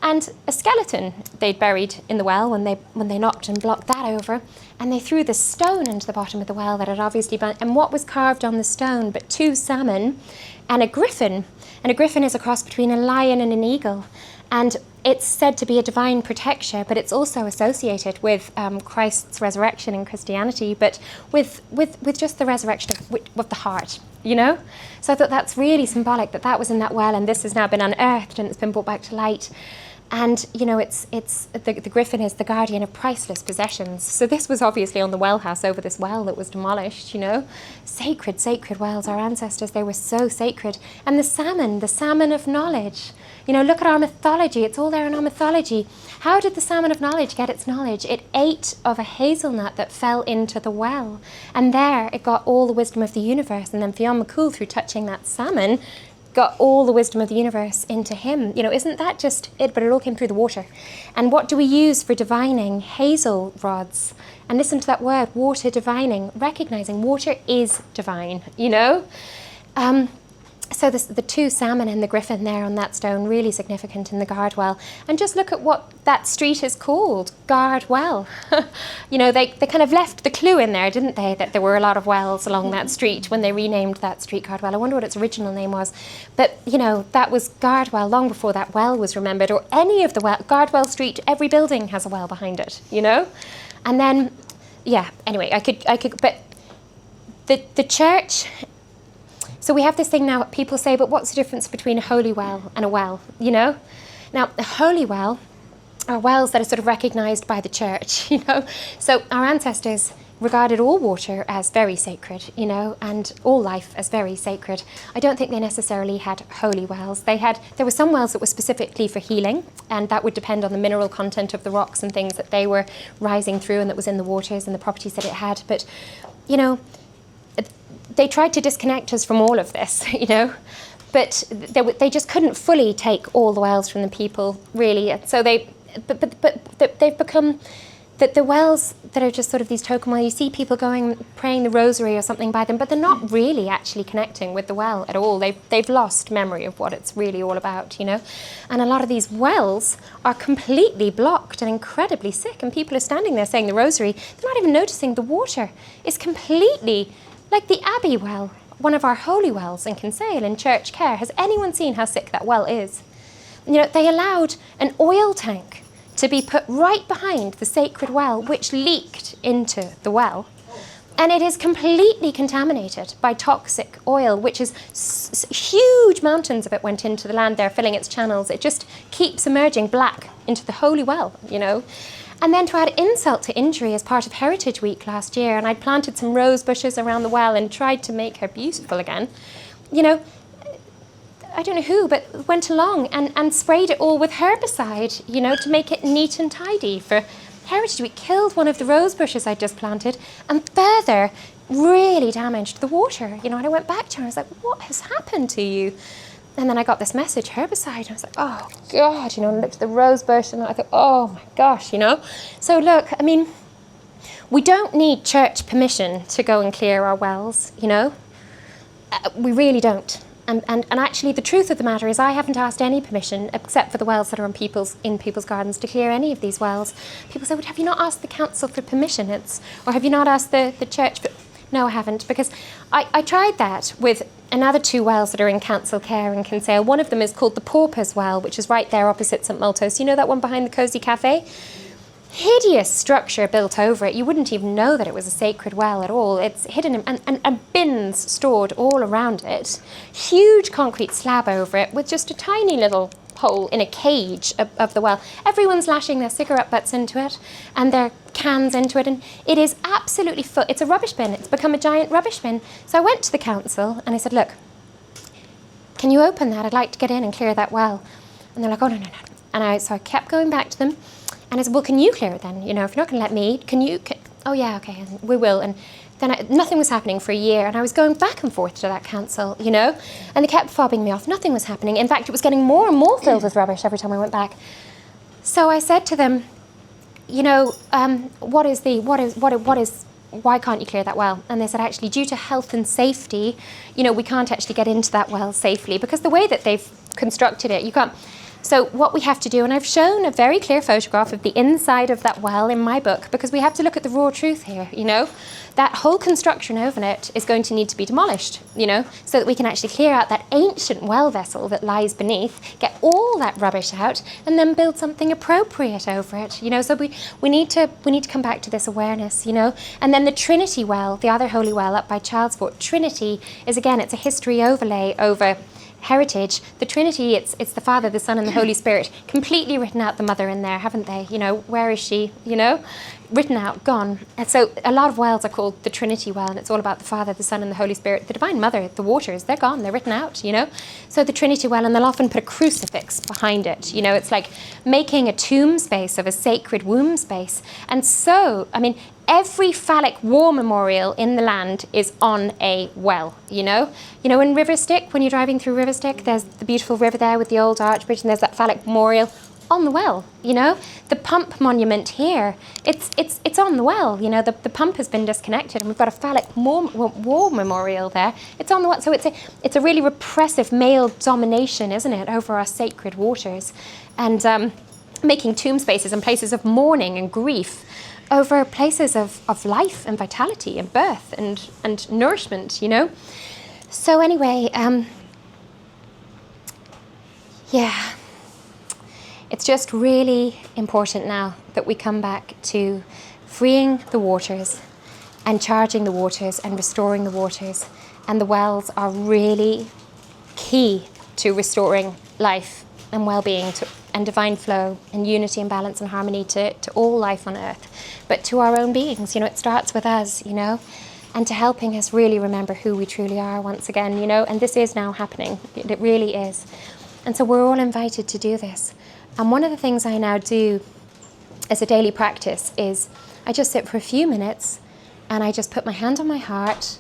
And a skeleton they'd buried in the well when they knocked and blocked that over. And they threw the stone into the bottom of the well that had obviously been... And what was carved on the stone but 2 salmon and a griffin. And a griffin is a cross between a lion and an eagle. And it's said to be a divine protector, but it's also associated with Christ's resurrection in Christianity, but with just the resurrection of the heart, you know? So I thought that's really symbolic that was in that well, and this has now been unearthed and it's been brought back to light. And, you know, the griffin is the guardian of priceless possessions. So this was obviously on the well house over this well that was demolished, you know. Sacred, sacred wells. Our ancestors, they were so sacred. And the salmon of knowledge. You know, look at our mythology. It's all there in our mythology. How did the salmon of knowledge get its knowledge? It ate of a hazelnut that fell into the well. And there it got all the wisdom of the universe. And then Fionn McCool, through touching that salmon, got all the wisdom of the universe into him. You know, isn't that just it? But it all came through the water. And what do we use for divining? Hazel rods. And listen to that word, water divining, recognizing water is divine, you know? So the 2 salmon and the griffin there on that stone, really significant in the Guardwell. And just look at what that street is called, Guardwell. You know, they kind of left the clue in there, didn't they, that there were a lot of wells along that street when they renamed that street Guardwell. I wonder what its original name was. But, you know, that was Guardwell long before that well was remembered, or any of the well. Guardwell Street, every building has a well behind it, you know? And then, yeah, anyway, I could, but the church... So we have this thing now, people say, but what's the difference between a holy well and a well, you know? Now, a holy well are wells that are sort of recognised by the church, you know? So our ancestors regarded all water as very sacred, you know, and all life as very sacred. I don't think they necessarily had holy wells. There were some wells that were specifically for healing, and that would depend on the mineral content of the rocks and things that they were rising through and that was in the waters and the properties that it had. But, you know, they tried to disconnect us from all of this, you know, but they just couldn't fully take all the wells from the people, really. So they've become the wells that are just sort of these token wells. You see people going, praying the rosary or something by them, but they're not really actually connecting with the well at all. They've lost memory of what it's really all about, you know. And a lot of these wells are completely blocked and incredibly sick, and people are standing there saying the rosary. They're not even noticing the water is completely... Like the Abbey well. one of our holy wells in Kinsale in Church Care. Has anyone seen how sick that well is? You know, they allowed an oil tank to be put right behind the sacred well, which leaked into the well. And it is completely contaminated by toxic oil, which is huge mountains of it went into the land there, filling its channels. It just keeps emerging black into the holy well, you know. And then to add insult to injury, as part of Heritage Week last year, and I'd planted some rose bushes around the well and tried to make her beautiful again, you know, I don't know who, but went along and sprayed it all with herbicide, you know, to make it neat and tidy for Heritage Week. Killed one of the rose bushes I just planted and further really damaged the water, you know. And I went back to her and I was like, what has happened to you? And then I got this message, herbicide, and I was like, oh God, you know, and I looked at the rose bush and I thought, oh my gosh, you know. So look, I mean, we don't need church permission to go and clear our wells, you know. We really don't. And actually the truth of the matter is I haven't asked any permission except for the wells that are in people's gardens to clear any of these wells. People say, well, have you not asked the council for permission? Or have you not asked the church? No, I haven't, because I tried that with another 2 wells that are in council care in Kinsale. One of them is called the Pauper's Well, which is right there opposite St Maltos. You know that one behind the Cosy Cafe? Hideous structure built over it. You wouldn't even know that it was a sacred well at all. It's hidden and bins stored all around it. Huge concrete slab over it with just a tiny little hole in a cage of the well. Everyone's lashing their cigarette butts into it and their cans into it, and it is absolutely full. It's a rubbish bin. It's become a giant rubbish bin. So I went to the council and I said, look, can you open that? I'd like to get in and clear that well. And they're like, oh, no. And so I kept going back to them. And I said, well, can you clear it then? You know, if you're not going to let me, oh yeah, okay, and we will. And then nothing was happening for a year, and I was going back and forth to that council, you know, and they kept fobbing me off. Nothing was happening. In fact, it was getting more and more filled with rubbish every time I went back. So I said to them, you know, why can't you clear that well? And they said, actually, due to health and safety, you know, we can't actually get into that well safely because the way that they've constructed it, you can't. So what we have to do, and I've shown a very clear photograph of the inside of that well in my book, because we have to look at the raw truth here, you know. That whole construction over it is going to need to be demolished, you know, so that we can actually clear out that ancient well vessel that lies beneath, get all that rubbish out, and then build something appropriate over it, you know. So we need to come back to this awareness, you know. And then the Trinity well, the other holy well up by Chalfont, Trinity is, again, it's a history overlay over heritage. The Trinity, it's the Father, the Son and the Holy Spirit. Completely written out the mother in there, haven't they? You know, where is she? You know, written out, gone. And so a lot of wells are called the Trinity well, and it's all about the Father, the Son and the Holy Spirit. The Divine Mother, the waters, they're gone, they're written out, you know. So the Trinity well, and they'll often put a crucifix behind it. You know, it's like making a tomb space of a sacred womb space. And so, I mean, every phallic war memorial in the land is on a well, you know. You know, in Riverstick, when you're driving through Riverstick, there's the beautiful river there with the old arch bridge, and there's that phallic memorial on the well, you know. The pump monument here, it's on the well, you know. The pump has been disconnected, and we've got a phallic war memorial there. It's on the well, so it's a really repressive male domination, isn't it, over our sacred waters, and making tomb spaces and places of mourning and grief over places of life and vitality and birth and nourishment, you know. So anyway, yeah, it's just really important now that we come back to freeing the waters and charging the waters and restoring the waters. And the wells are really key to restoring life and well-being and divine flow and unity and balance and harmony to all life on earth, but to our own beings. You know, it starts with us, you know, and to helping us really remember who we truly are once again, you know. And this is now happening. It really is. And so we're all invited to do this. And one of the things I now do as a daily practice is I just sit for a few minutes and I just put my hand on my heart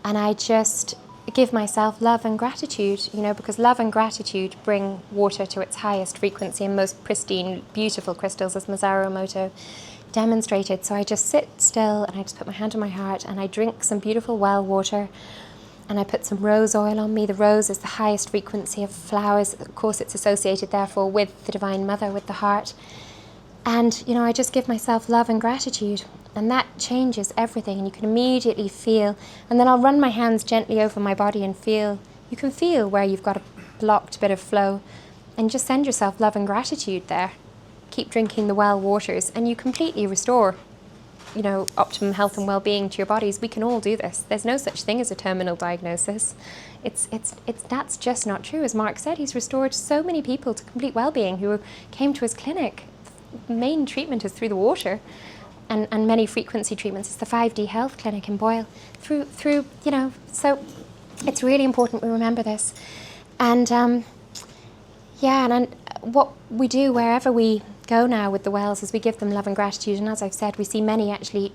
and I just give myself love and gratitude, you know, because love and gratitude bring water to its highest frequency and most pristine, beautiful crystals, as Masaru Emoto demonstrated. So I just sit still and I just put my hand on my heart and I drink some beautiful well water, and I put some rose oil on me. The rose is the highest frequency of flowers. Of course, it's associated, therefore, with the Divine Mother, with the heart. And, you know, I just give myself love and gratitude. And that changes everything, and you can immediately feel, and then I'll run my hands gently over my body and feel, you can feel where you've got a blocked bit of flow, and just send yourself love and gratitude there. Keep drinking the well waters, and you completely restore, you know, optimum health and well-being to your bodies. We can all do this. There's no such thing as a terminal diagnosis. That's just not true. As Mark said, he's restored so many people to complete well-being who came to his clinic. The main treatment is through the water. And many frequency treatments. It's the 5D Health Clinic in Boyle. Through you know, so it's really important we remember this. And yeah, and what we do wherever we go now with the wells is we give them love and gratitude. And as I've said, we see many actually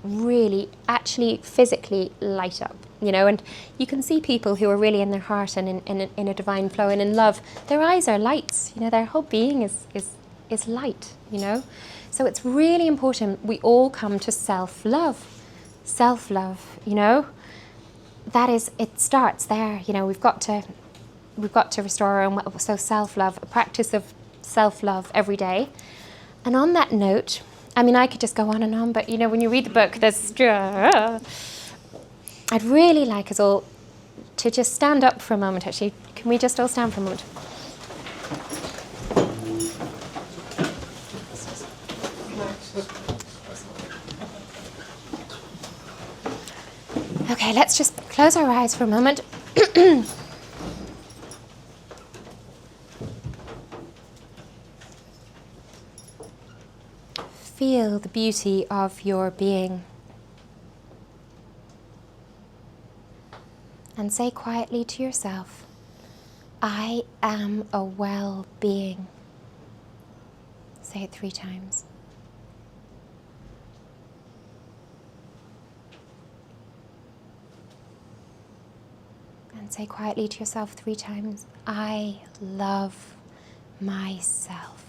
actually physically light up, you know, and you can see people who are really in their heart and in a divine flow and in love. Their eyes are lights, you know, their whole being is light, you know. So it's really important we all come to self-love. Self-love, you know, that is, it starts there, you know, we've got to restore our own, so self-love, a practice of self-love every day. And on that note, I mean, I could just go on, but you know, when you read the book, there's, I'd really like us all to just stand up for a moment, actually. Can we just all stand for a moment? Okay, let's just close our eyes for a moment. Feel the beauty of your being. And say quietly to yourself, I am a well-being. Say it 3 times. And say quietly to yourself 3 times, I love myself.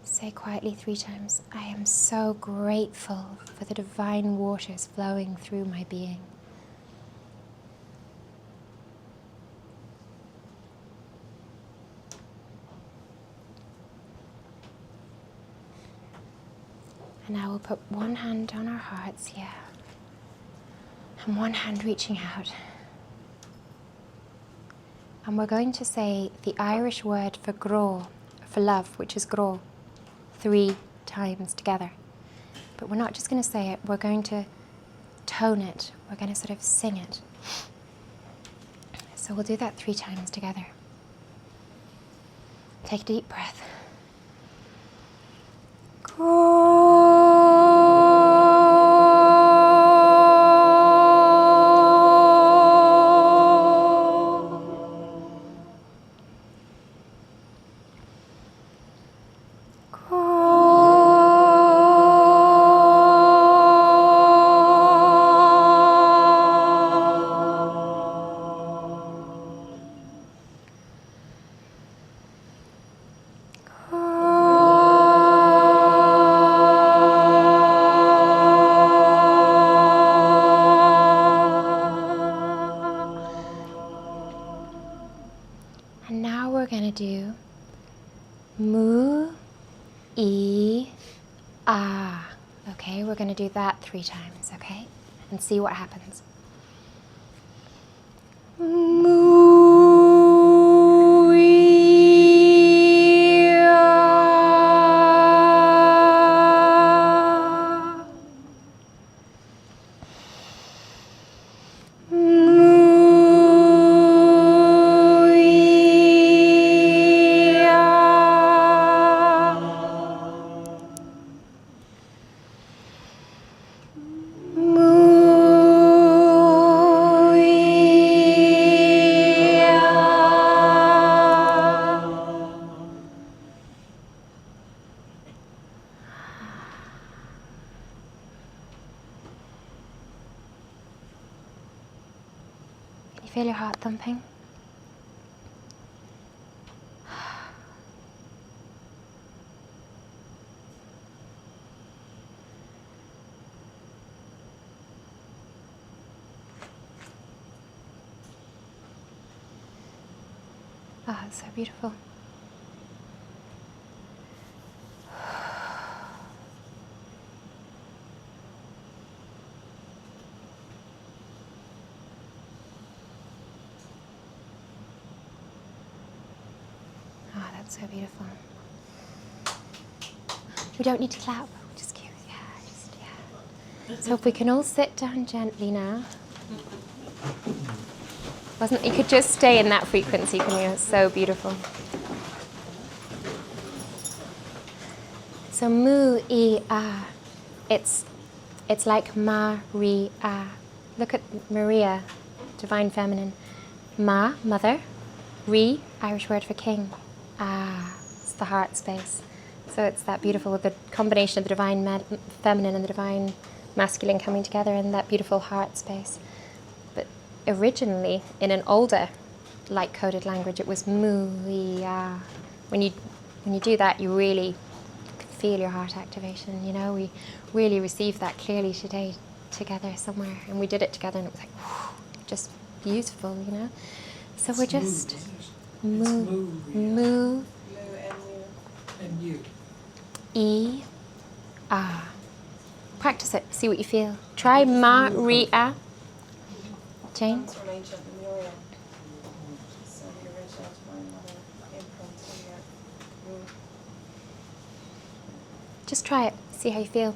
Say quietly 3 times, I am so grateful for the divine waters flowing through my being. And now we'll put one hand on our hearts here, and one hand reaching out. And we're going to say the Irish word for gró, for love, which is gró, 3 times together. But we're not just going to say it, we're going to tone it. We're going to sort of sing it. So we'll do that 3 times together. Take a deep breath. And now we're going to do mu, e, ah. Okay, we're going to do that 3 times, okay? And see what happens. Mu, e, ah. Mu, e, ah. Mu, e, ah. Can you feel your heart thumping? Oh, it's so beautiful. Oh, that's so beautiful. We don't need to clap. Just cute. Yeah. So if we can all sit down gently now. You could just stay in that frequency, can you? It's so beautiful. So mu I a. It's like Maria. Look at Maria, divine feminine. Ma, mother. Re, Irish word for king. Ah, it's the heart space. So it's that beautiful, the combination of the divine feminine and the divine masculine coming together in that beautiful heart space. But originally, in an older light-coded language, it was mu-i-a. When you do that, you really feel your heart activation. You know, we really received that clearly today together somewhere, and we did it together, and it was like whew, just beautiful. You know, so we're just mu. And you. I-a. Practice it. See what you feel. Try Maria. Jane? Comes from ancient Lemuria. So the original divine mother imprint in your. Just try it. See how you feel.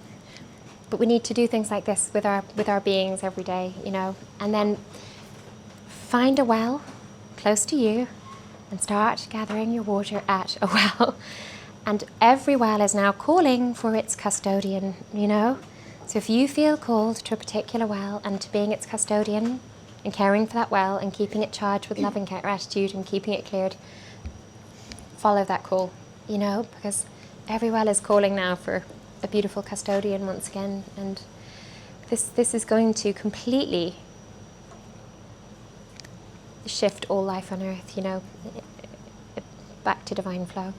But we need to do things like this with our beings every day, you know. And then find a well close to you and start gathering your water at a well. And every well is now calling for its custodian, you know. So if you feel called to a particular well and to being its custodian and caring for that well and keeping it charged with loving gratitude and keeping it cleared, follow that call, you know, because every well is calling now for a beautiful custodian once again, and this is going to completely shift all life on earth, you know, back to divine flow.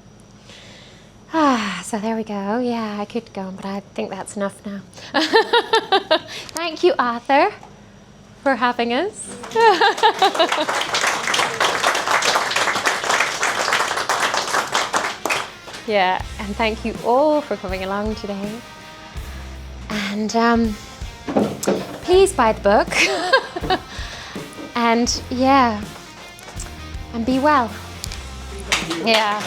So there we go. Yeah, I could go on, but I think that's enough now. Thank you, Arthur, for having us. Yeah, and thank you all for coming along today. And please buy the book. And yeah, and be well. Yeah.